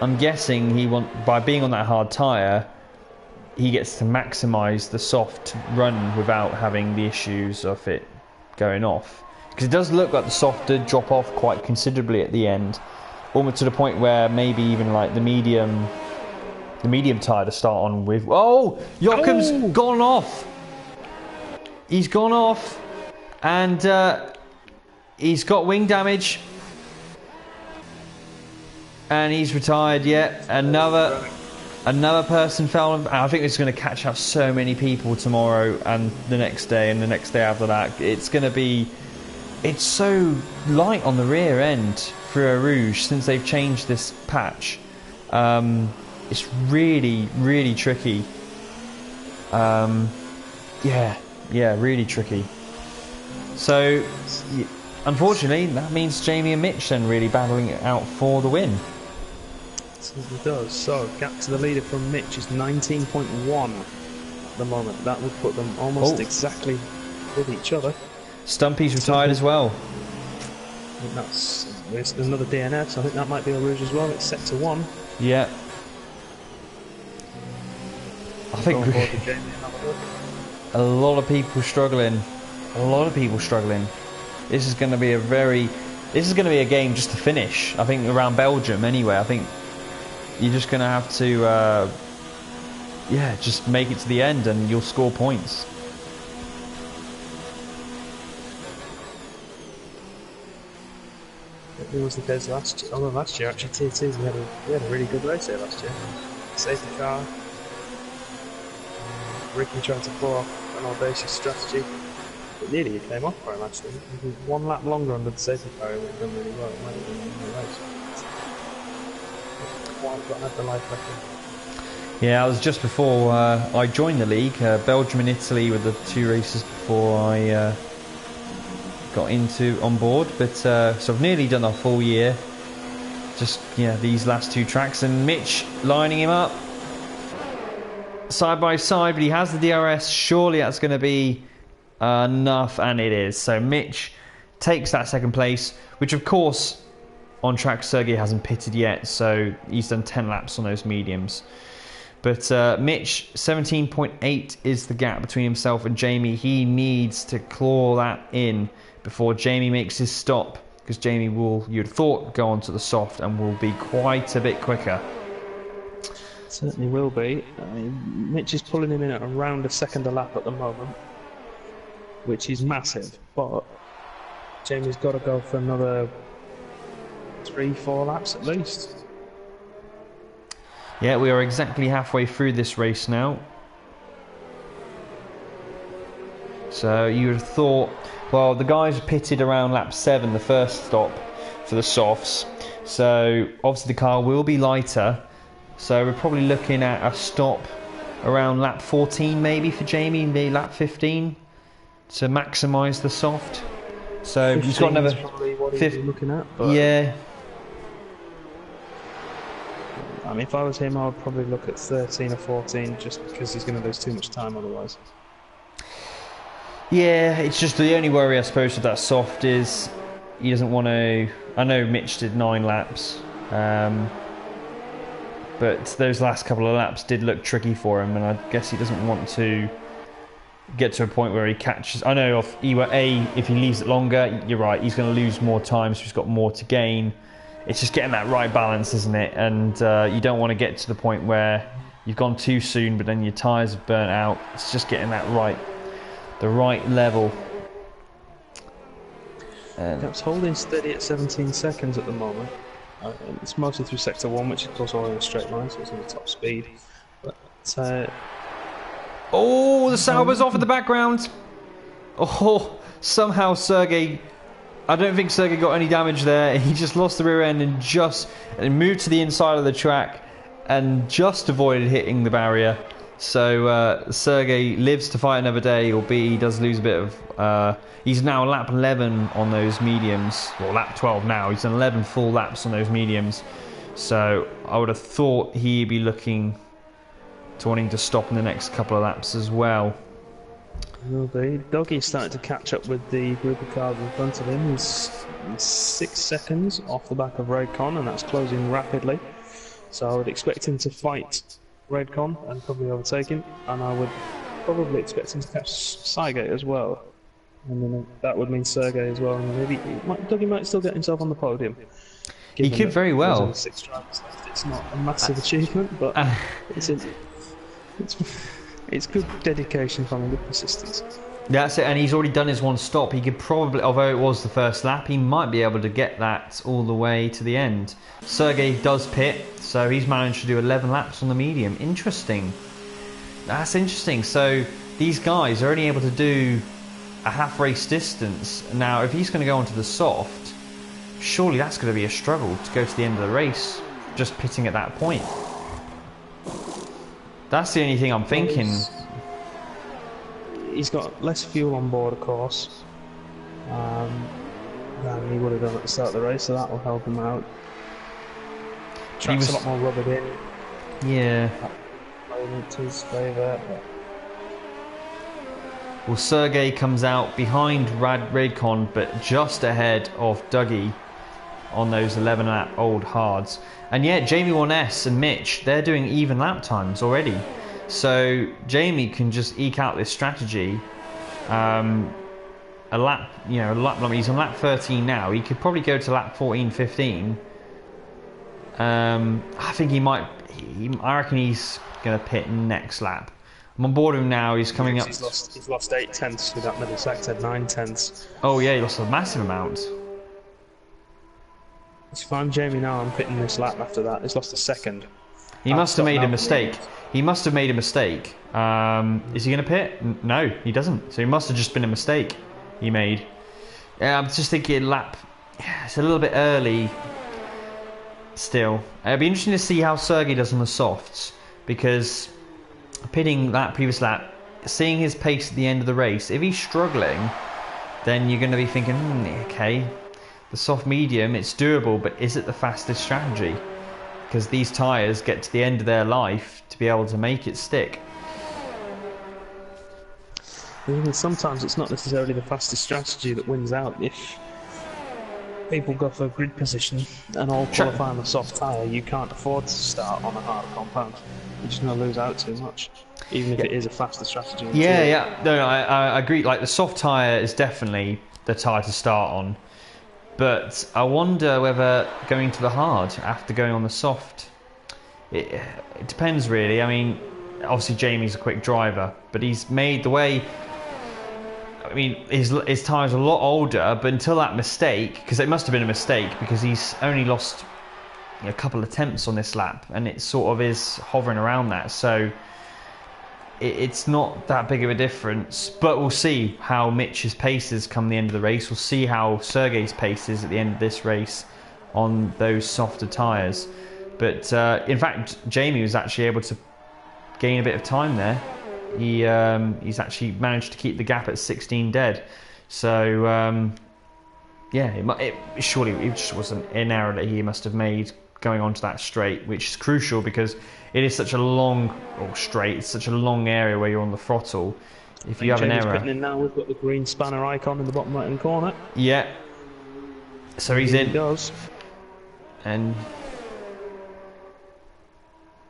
B: I'm guessing by being on that hard tyre, he gets to maximise the soft run without having the issues of it going off. Because it does look like the soft did drop off quite considerably at the end, almost to the point where maybe even like the medium tyre to start on with. Oh, Jochen's gone off. He's gone off, and he's got wing damage, and he's retired. Yet another person fell. I think it's going to catch up so many people tomorrow and the next day and the next day after that. It's so light on the rear end for Eau Rouge since they've changed this patch. It's really, really tricky. Yeah, really tricky. So, unfortunately, that means Jamie and Mitch then really battling it out for the win.
C: It does. So, gap to the leader from Mitch is 19.1 at the moment. That would put them almost exactly with each other.
B: Stumpy's retired as well.
C: I think there's another DNF, so I think that might be a Rouge as well. It's set to 1.
B: Yeah. I think a lot of people struggling. This is going to be a game just to finish. I think around Belgium anyway. I think you're just going to have to yeah, just make it to the end and you'll score points.
C: It was the case last year. Although last year, actually, Tier 2s, we had a really good race here last year. Safety car. Ricky tried to pull off an audacious strategy. But nearly it came off for him, actually. If he was 1 lap longer under the safety car, he would have done really well. It might have been in the race. Quite had the life record.
B: Yeah, it was just before I joined the league. Belgium and Italy were the 2 races before I got on board. But so I've nearly done a full year. Just these last 2 tracks, and Mitch lining him up side by side. But he has the DRS. Surely that's going to be enough, and it is. So Mitch takes that 2nd place, which of course on track Sergey hasn't pitted yet, so he's done 10 laps on those mediums. But Mitch, 17.8 is the gap between himself and Jamie. He needs to claw that in before Jamie makes his stop, because Jamie will, you'd have thought, go on to the soft and will be quite a bit quicker.
C: Certainly will be. I mean, Mitch is pulling him in at around a 2nd a lap at the moment, which is massive, but Jamie's got to go for another 3-4 laps at least.
B: Yeah, we are exactly halfway through this race now. So you would have thought, well, the guys pitted around lap 7, the first stop for the softs. So obviously the car will be lighter. So we're probably looking at a stop around lap 14 maybe for Jamie, maybe lap 15 to maximise the soft. So he's got another
C: 15 looking at. But
B: yeah.
C: I mean, if I was him, I would probably look at 13 or 14, just because he's going to lose too much time otherwise.
B: Yeah, it's just the only worry I suppose with that soft is he doesn't want to. I know Mitch did 9 laps, but those last couple of laps did look tricky for him, and I guess he doesn't want to get to a point where he catches. I know if he leaves it longer, you're right, he's going to lose more time, so he's got more to gain. It's just getting that right balance, isn't it? And you don't want to get to the point where you've gone too soon, but then your tyres have burnt out. It's just getting that the right level.
C: It's holding steady at 17 seconds at the moment. It's mostly through sector 1, which is of course all in a straight line, so it's in the top speed. But
B: oh, the Sauber's off in the background. Oh, somehow Sergey. I don't think Sergey got any damage there. He just lost the rear end and moved to the inside of the track and just avoided hitting the barrier. So Sergey lives to fight another day, albeit he does lose a bit of. He's now lap 11 on those mediums, or lap 12 now. He's done 11 full laps on those mediums. So I would have thought he'd be looking to wanting to stop in the next couple of laps as well.
C: Will be. Doggy's starting to catch up with the group of cars in front of him. He's 6 seconds off the back of Redcon, and that's closing rapidly. So I would expect him to fight Redcon and probably overtake him, and I would probably expect him to catch Cygate as well. And then that would mean Sergey as well. And maybe Doggy might still get himself on the podium.
B: He could very well.
C: 6 drivers left. It's not a massive achievement, but it's good dedication from him, good persistence.
B: That's it, and he's already done his 1 stop. He could probably, although it was the first lap, he might be able to get that all the way to the end. Sergey does pit, so he's managed to do 11 laps on the medium. Interesting. That's interesting. So these guys are only able to do a half race distance. Now, if he's going to go onto the soft, surely that's going to be a struggle to go to the end of the race, just pitting at that point. That's the only thing I'm thinking.
C: He's got less fuel on board, of course, than he would have done at the start of the race, so that will help him out. Track's a lot more rubbered in.
B: Yeah.
C: Playing to his favour.
B: Well, Sergey comes out behind Radcon, but just ahead of Dougie on those 11 lap old hards. And yet Jamie 1S and Mitch, they're doing even lap times already. So Jamie can just eke out this strategy. He's on lap 13 now. He could probably go to lap 14, 15. I think I reckon he's going to pit next lap. I'm on board with him now. He's coming up.
C: He's lost 8 tenths through that middle sector, 9 tenths.
B: Oh yeah, he lost a massive amount.
C: If I'm Jamie now, I'm pitting this lap after that. He's lost a second.
B: He must have made a mistake. He must have made a mistake. Is he going to pit? No, he doesn't. So he must have just been a mistake he made. I'm just thinking lap. It's a little bit early. Still, it'll be interesting to see how Sergey does on the softs, because pitting that previous lap, seeing his pace at the end of the race, if he's struggling, then you're going to be thinking, okay, the soft medium, it's doable, but is it the fastest strategy? Because these tyres get to the end of their life to be able to make it stick.
C: Sometimes it's not necessarily the fastest strategy that wins out. If people go for grid position and all qualify on a soft tyre, you can't afford to start on a harder compound. You're just going to lose out too much, even if it is a faster strategy.
B: Yeah. No, I agree. Like, the soft tyre is definitely the tyre to start on. But I wonder whether going to the hard after going on the soft, it depends really. I mean, obviously Jamie's a quick driver, but he's made the way. I mean, his tyre's a lot older, but until that mistake, because it must have been a mistake, because he's only lost a couple of attempts on this lap, and it sort of is hovering around that. So it's not that big of a difference, but we'll see how Mitch's paces come the end of the race. We'll see how Sergey's paces at the end of this race on those softer tyres. But in fact, Jamie was actually able to gain a bit of time there. He's actually managed to keep the gap at 16 dead. So yeah, surely it just was an error that he must have made going onto that straight, which is crucial because it is such a long, it's such a long area where you're on the throttle. If you have an error.
C: In now, we've got the green spanner icon in the bottom right hand corner.
B: Yeah. So he's in.
C: He does.
B: And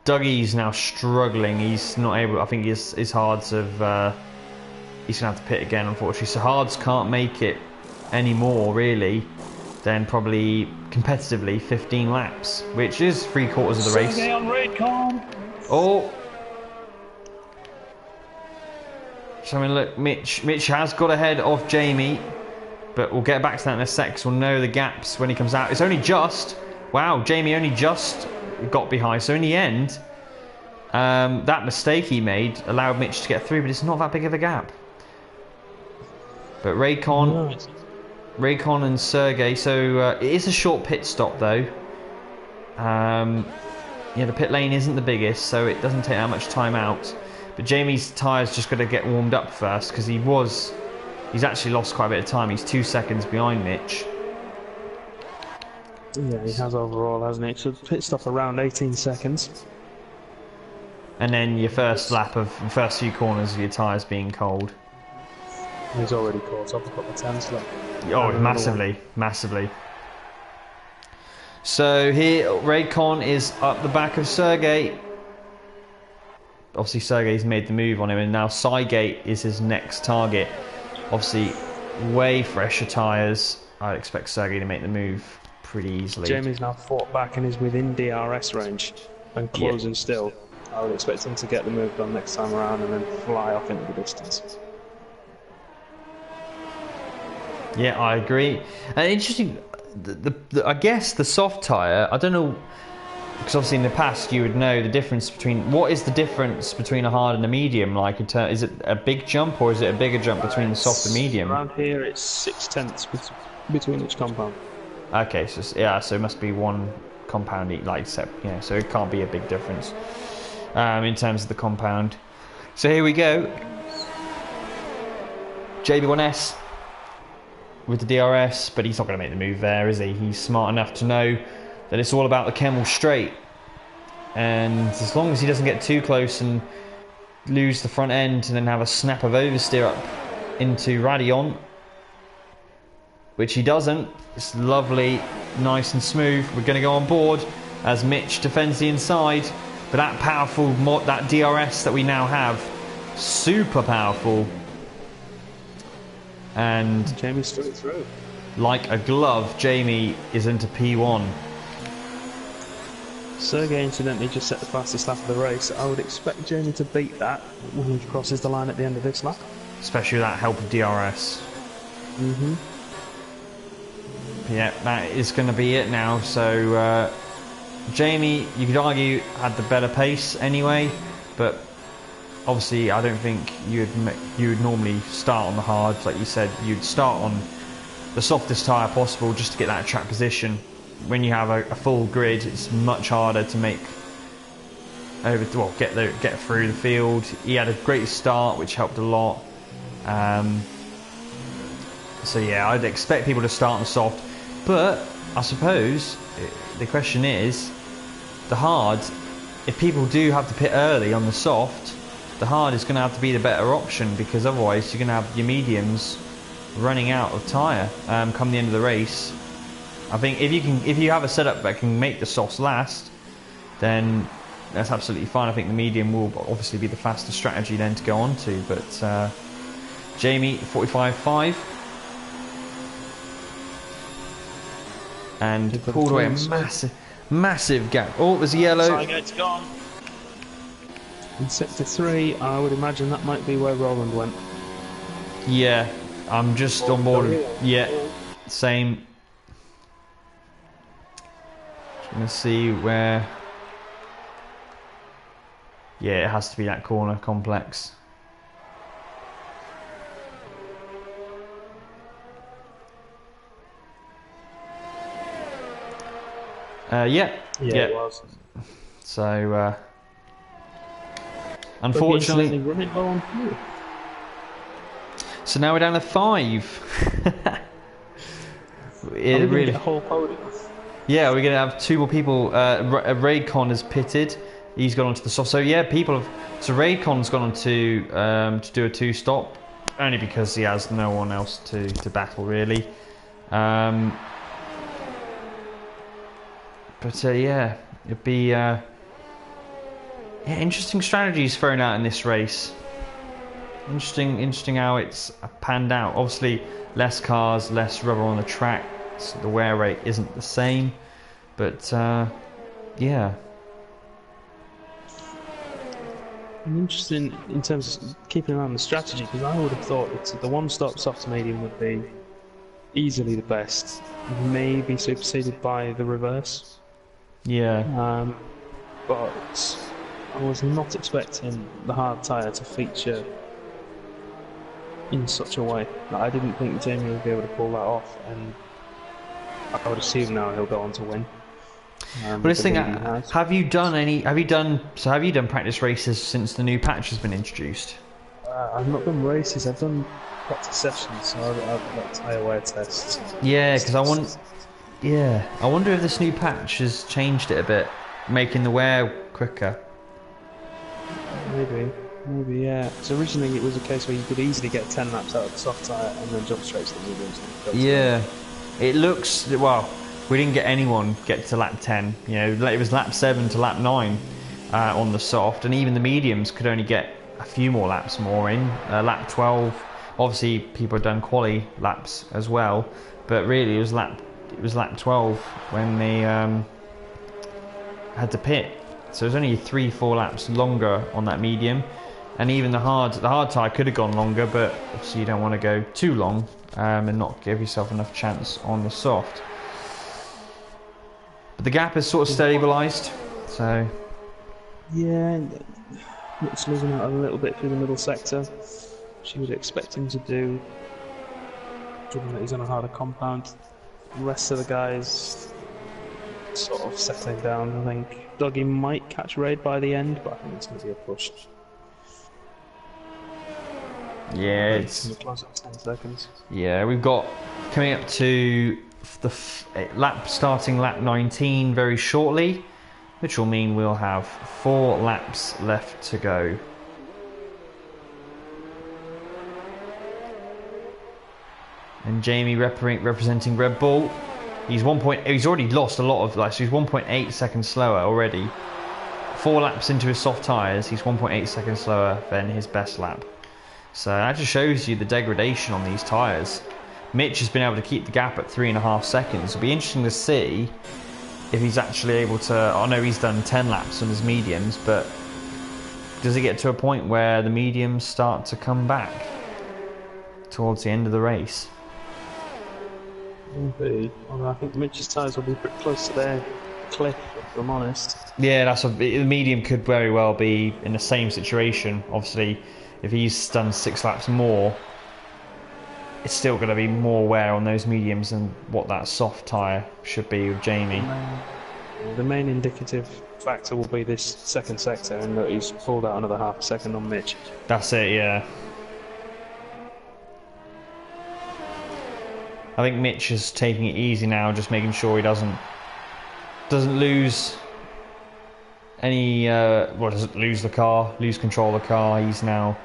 B: Dougie's now struggling. He's not able. I think his hards have. He's gonna have to pit again, unfortunately. So hards can't make it anymore, really. Then probably competitively 15 laps, which is 3/4 of the race.
C: On Raycon.
B: Oh. So I mean, look, Mitch has got ahead of Jamie, but we'll get back to that in a sec. Because we'll know the gaps when he comes out. It's only just. Wow, Jamie only just got behind. So in the end, that mistake he made allowed Mitch to get through, but it's not that big of a gap. But Raycon and Sergey. So it is a short pit stop though. Yeah, the pit lane isn't the biggest, so it doesn't take that much time out. But Jamie's tyre's just got to get warmed up first because he's actually lost quite a bit of time. He's 2 seconds behind Mitch.
C: Yeah, he has overall, hasn't he? So pit stop around 18 seconds.
B: And then your first few corners of your tyres being cold.
C: He's already caught up a couple of tenths left.
B: Oh, massively. So here, Raycon is up the back of Sergey. Obviously, Sergey's made the move on him, and now Cygate is his next target. Obviously, way fresher tyres. I'd expect Sergey to make the move pretty easily.
C: Jamie's now fought back and is within DRS range and closing still. I would expect him to get the move done next time around and then fly off into the distance.
B: Yeah, I agree. And interesting, I guess the soft tyre, I don't know, because obviously in the past you would know the difference between, what is the difference between a hard and a medium? Like, is it a big jump or is it a bigger jump between the soft and medium?
C: Around here it's 6 tenths between each compound.
B: Okay, so yeah, so it must be one compound each, like, so it can't be a big difference in terms of the compound. So here we go. JB1S with the DRS, but he's not going to make the move there, is he? He's smart enough to know that it's all about the Kemmel straight, and as long as he doesn't get too close and lose the front end and then have a snap of oversteer up into Radeon, which he doesn't. It's lovely, nice and smooth. We're going to go on board as Mitch defends the inside, but that powerful that DRS that we now have, super powerful. And
C: Jamie's straight through.
B: Like a glove, Jamie is into P1.
C: Sergey incidentally just set the fastest lap of the race. I would expect Jamie to beat that when he crosses the line at the end of this lap.
B: Especially with that help of DRS. Yeah, that is going to be it now. So, Jamie, you could argue, had the better pace anyway, but obviously I don't think you would normally start on the hard. Like you said, you'd start on the softest tyre possible just to get that track position. When you have a full grid, it's much harder to make get through the field. He had a great start, which helped a lot. So yeah, I'd expect people to start on soft, but I suppose the question is, the hard, if people do have to pit early on the soft, the hard is going to have to be the better option, because otherwise you're going to have your mediums running out of tyre come the end of the race. I think if you have a setup that can make the softs last, then that's absolutely fine. I think the medium will obviously be the faster strategy then to go on to. But Jamie 45.5 and pulled away a massive gap. Oh, there's a yellow.
C: In sector 3, I would imagine that might be where Roland went.
B: Yeah, I'm just on board. Yeah, same. Just gonna see where. Yeah, it has to be that corner complex. Yeah,
C: it was.
B: So, unfortunately,
C: running low on fuel.
B: So now we're down to 5. It really.
C: Get a whole podium.
B: Yeah, we're gonna have 2 more people. Raidcon has pitted. He's gone onto the soft. So yeah, people have. So Raidcon's gone on to do a 2-stop, only because he has no one else to battle really. But yeah, it'd be interesting strategies thrown out in this race. Interesting how it's panned out. Obviously, less cars, less rubber on the track. So the wear rate isn't the same, but yeah.
C: And interesting in terms of keeping an eye on the strategy, because I would have thought that the one-stop soft to medium would be easily the best, maybe superseded by the reverse.
B: Yeah.
C: But I was not expecting the hard tyre to feature in such a way. I didn't think Jamie would be able to pull that off, and I would assume now he'll go on to win.
B: But this thing, have you done practice races since the new patch has been introduced?
C: I've not done races, I've done practice sessions, so I've got tyre wear tests.
B: Yeah, because I wonder if this new patch has changed it a bit, making the wear quicker.
C: Maybe, yeah. So originally it was a case where you could easily get 10 laps out of the soft tyre and then jump straight to the mediums.
B: Yeah, it looks, well, we didn't get anyone get to lap 10. You know, it was lap 7 to lap 9 on the soft, and even the mediums could only get a few more laps more in. Lap 12, obviously people had done quali laps as well, but really it was lap 12 when they had to pit. So it was only 3-4 laps longer on that medium, and even the hard tyre could have gone longer, but obviously you don't want to go too long and not give yourself enough chance on the soft. But the gap is sort of stabilised, so
C: yeah, it's losing out a little bit through the middle sector. She was expecting to do, given that he's on a harder compound. The rest of the guys sort of settling down. I think Dougie might catch Raid by the end, but I think it's going to be a push.
B: Yeah, it's
C: close at 10 seconds.
B: Yeah, we've got coming up to the starting lap 19 very shortly, which will mean we'll have 4 laps left to go. And Jamie representing Red Bull. He's already lost a lot of, so he's 1.8 seconds slower already. 4 laps into his soft tyres, he's 1.8 seconds slower than his best lap. So that just shows you the degradation on these tyres. Mitch has been able to keep the gap at 3.5 seconds. It'll be interesting to see if he's actually able to. I know he's done 10 laps on his mediums, but does it get to a point where the mediums start to come back towards the end of the race?
C: Maybe. Although I think Mitch's tyres will be pretty close to their cliff, if I'm honest.
B: Yeah, the medium could very well be in the same situation. Obviously, if he's done 6 laps more, it's still going to be more wear on those mediums than what that soft tyre should be with Jamie.
C: The main indicative factor will be this second sector, and that he's pulled out another half a second on Mitch.
B: That's it, yeah. I think Mitch is taking it easy now, just making sure he doesn't lose any, doesn't lose the car, lose control of the car. He's now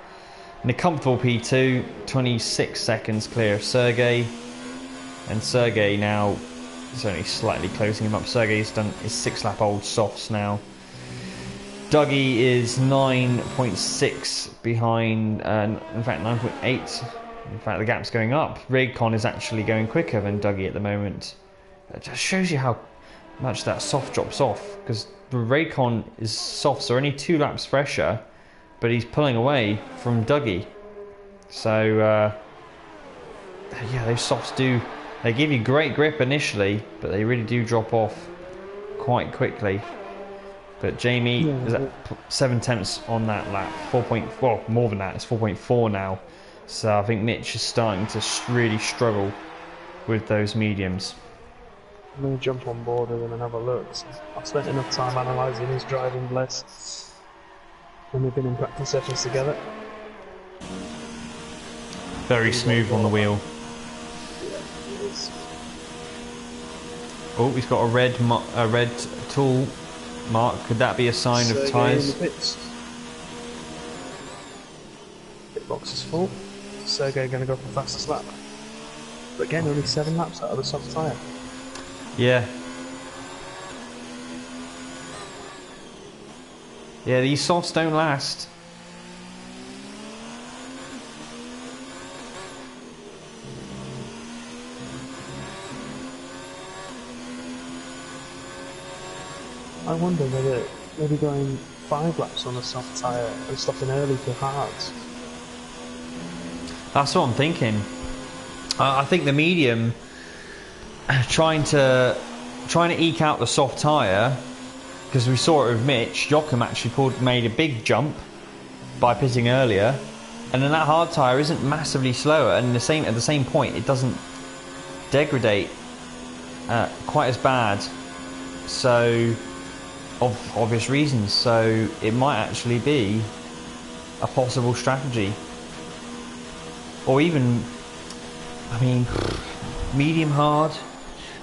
B: in a comfortable P2, 26 seconds clear of Sergey, and Sergey now is only slightly closing him up. Sergey's done his 6-lap old softs now. Dougie is 9.6 behind, in fact 9.8. In fact, the gap's going up. Raycon is actually going quicker than Dougie at the moment. It just shows you how much that soft drops off, because Raycon is softs are only 2 laps fresher, but he's pulling away from Dougie. So yeah, those softs they give you great grip initially, but they really do drop off quite quickly. But Jamie is at 7 tenths on that lap, 4.4, more than that, it's 4.4 now. So I think Mitch is starting to really struggle with those mediums.
C: I'm going to jump on board with him and have a look. So I've spent enough time analysing his driving, bless, when we've been in practice sessions together.
B: Very smooth on the wheel.
C: Yeah, it is.
B: Oh, he's got a red tool mark. Could that be a sign of tyres?
C: Pit box is full. Sergey going to go for the fastest lap. But again, only 7 laps out of the soft tyre.
B: Yeah. Yeah, these softs don't last.
C: I wonder whether maybe going 5 laps on a soft tyre and stopping early for hards.
B: That's what I'm thinking. I think the medium trying to eke out the soft tyre, because we saw it with Mitch. Joachim actually made a big jump by pitting earlier, and then that hard tyre isn't massively slower, and at the same point it doesn't degrade quite as bad. So, of obvious reasons. So it might actually be a possible strategy. Or even, I mean, medium hard.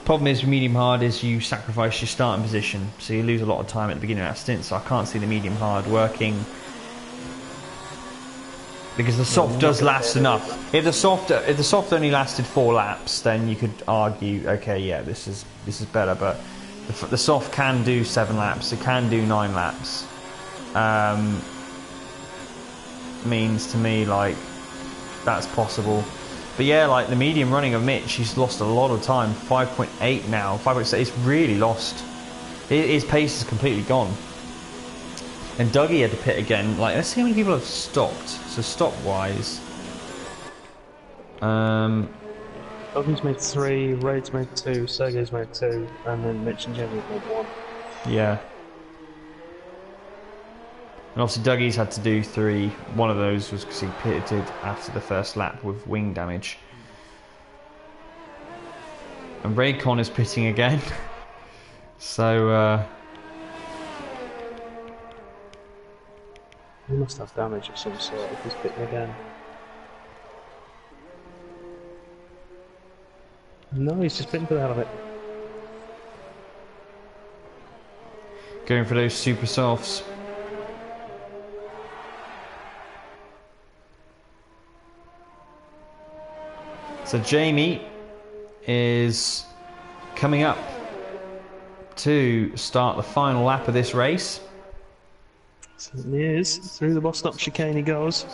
B: Problem is with medium hard is you sacrifice your starting position, so you lose a lot of time at the beginning of that stint. So I can't see the medium hard working, because the soft does last enough. If the soft only lasted 4 laps, then you could argue, okay, yeah, this is better. But the soft can do 7 laps. It can do 9 laps. Means to me like that's possible. But yeah, like the medium running of Mitch, he's lost a lot of time. 5.8 now. 5.6. It's really lost. His pace is completely gone. And Dougie had to pit again. Like, let's see how many people have stopped. So stop-wise,
C: Dougie's made 3, Raid's made 2, Sergey's made 2, and then Mitch and Jamie have made 1.
B: yeah. And obviously Dougie's had to do 3. One of those was because he pitted after the first lap with wing damage. And Raycon is pitting again. So,
C: he must have damage of some sort if he's pitting again. No, he's just pitting for the hell of it.
B: going for those super softs. So Jamie is coming up to start the final lap of this race.
C: Certainly is. Through the bus stop chicane he goes.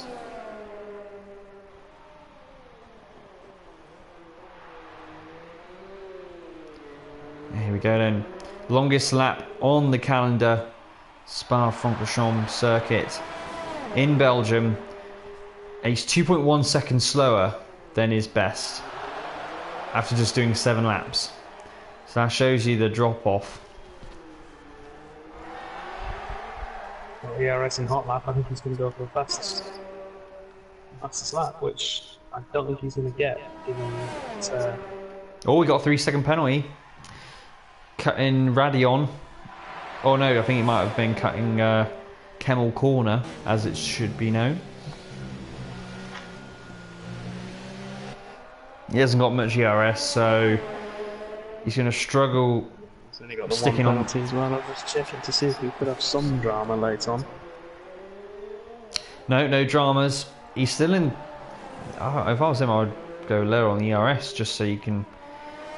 B: Here we go then. Longest lap on the calendar, Spa-Francorchamps circuit in Belgium. He's 2.1 seconds slower than his best after just doing 7 laps. So that shows you the drop off.
C: ERS in hot lap, I think he's going to go for the fastest lap, which I don't think he's going to get. Given that,
B: Oh, we got a 3-second penalty. Cutting Radion. Oh no, I think it might have been cutting Kemmel Corner, as it should be known. He hasn't got much ERS, so he's going to struggle.
C: he's only got the
B: Sticking
C: one
B: on.
C: penalty as well. I'm just checking to see if we could have some drama late on.
B: No dramas. He's still in. If I was him, I would go lower on the ERS just so you can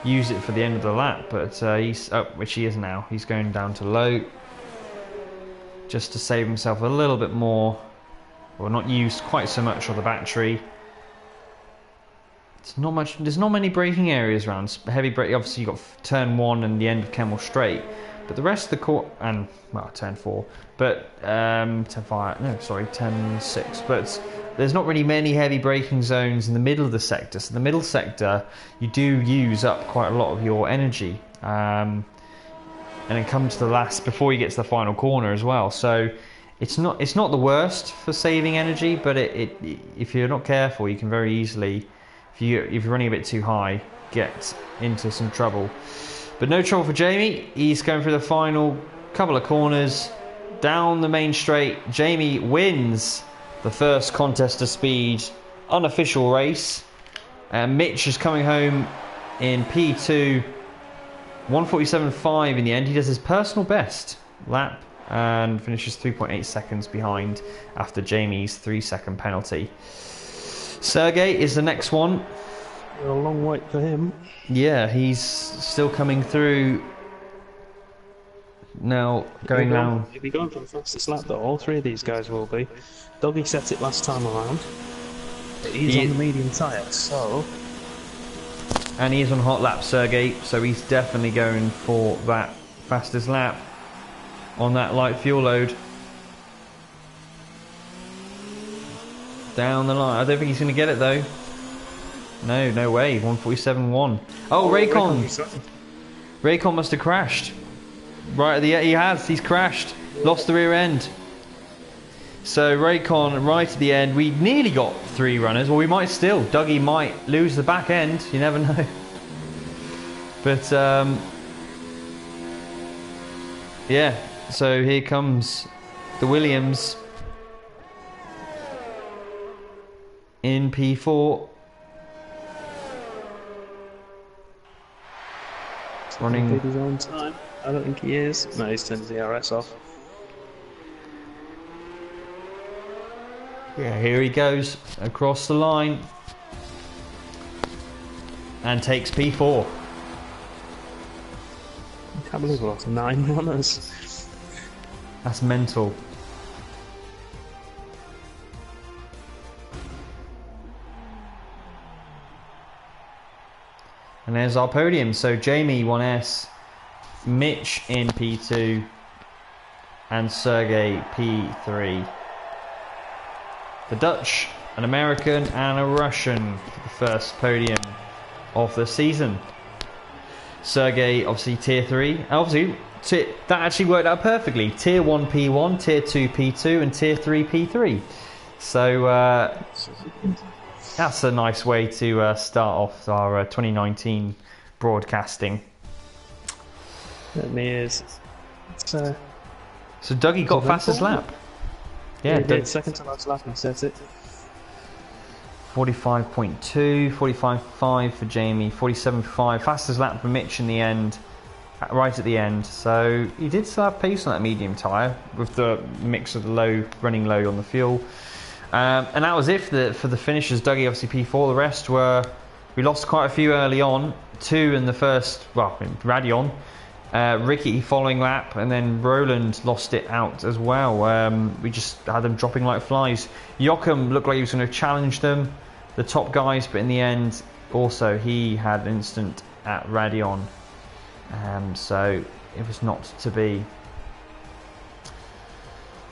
B: use it for the end of the lap. But he's up, which he is now. He's going down to low just to save himself a little bit more, or not use quite so much of the battery. It's not much. There's not many braking areas around. Heavy brake. Obviously, you got turn 1 and the end of Kemmel Straight, but the rest of the course and well, turn 4, but turn 5. No, sorry, turn 6. But there's not really many heavy braking zones in the middle of the sector. So the middle sector, you do use up quite a lot of your energy, and then come to the last before you get to the final corner as well. So it's not the worst for saving energy, but if you're not careful, you can very easily. If you're running a bit too high, get into some trouble. But no trouble for Jamie. He's going through the final couple of corners. Down the main straight, Jamie wins the first Contestofspeed unofficial race. And Mitch is coming home in P2. 1:47.5 in the end. He does his personal best lap and finishes 3.8 seconds behind after Jamie's 3-second penalty. Sergey is the next one.
C: A long wait for him.
B: Yeah, he's still coming through. Now going down.
C: He'll be going for the fastest lap though. All 3 of these guys will be. Doggy set it last time around. He's on the medium tyre, so.
B: And he is on hot lap, Sergey, so he's definitely going for that fastest lap on that light fuel load. Down the line. I don't think he's going to get it though. No way. 1:47.1. Oh, Raycon must have crashed. Right at the end. He's crashed. Lost the rear end. So Raycon right at the end. We nearly got 3 runners. Well, we might still. Dougie might lose the back end. You never know. But yeah. So here comes the Williams in P4. Running
C: his own time. I don't think he is. No, he's turned his ERS off.
B: Yeah, here he goes across the line and takes P4.
C: I can't believe we lost 9 runners.
B: That's mental. And there's our podium. So Jamie 1S, Mitch in P2, and Sergey P3. The Dutch, an American, and a Russian for the first podium of the season. Sergey, obviously Tier 3. Obviously, that actually worked out perfectly. Tier 1 P1, Tier 2 P2, and Tier 3 P3. So that's a nice way to start off our 2019 broadcasting.
C: Certainly is.
B: So Dougie got fastest lap.
C: Yeah, he did. Second to last lap and set it.
B: 45.2, 45.5 for Jamie, 47.5. Fastest lap for Mitch in the end, right at the end. So he did still have pace on that medium tyre with the mix of the running low on the fuel. And that was it for the finishers. Dougie obviously P4. The rest we lost quite a few early on. 2 in the first, well, Radion. Ricky following lap, and then Roland lost it out as well. We just had them dropping like flies. Joachim looked like he was going to challenge them, the top guys, but in the end, also he had an instant at Radion. So it was not to be.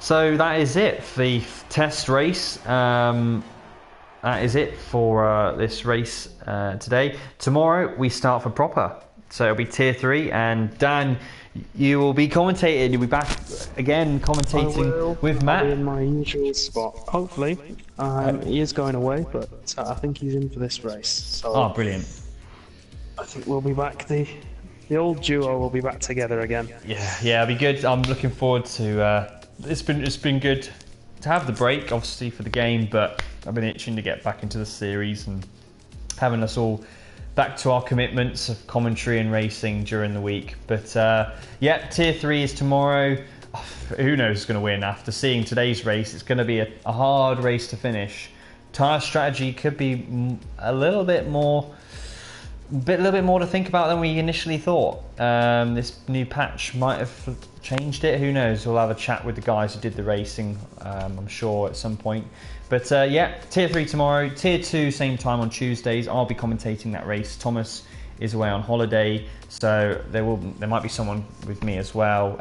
B: So that is it for the test race. That is it for this race today. Tomorrow we start for proper. So it'll be tier 3, and Dan, you will be commentating. You'll be back again commentating with Matt.
C: I'll be in my usual spot. Hopefully, he is going away, but I think he's in for this race. So
B: oh, brilliant!
C: I think we'll be back. The old duo will be back together again.
B: Yeah, it'll be good. I'm looking forward to. It's been good to have the break, obviously, for the game, but I've been itching to get back into the series and having us all back to our commitments of commentary and racing during the week. But yeah, tier 3 is tomorrow. Who knows who's going to win? After seeing today's race, it's going to be a hard race to finish. Tyre strategy could be a little bit more to think about than we initially thought. This new patch might have changed it. Who knows? We'll have a chat with the guys who did the racing, I'm sure, at some point. But yeah, tier 3 tomorrow, tier 2 same time on Tuesdays. I'll be commentating that race. Thomas is away on holiday, so there might be someone with me as well.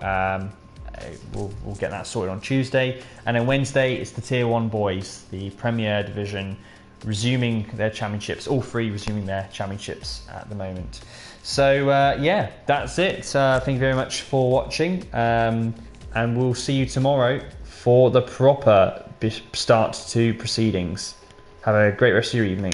B: We'll get that sorted on Tuesday, and then Wednesday it's the tier 1 boys, the Premier Division, resuming their championships. All 3 resuming their championships at the moment. So yeah, that's it. Thank you very much for watching, and we'll see you tomorrow for the proper start to proceedings. Have a great rest of your evening.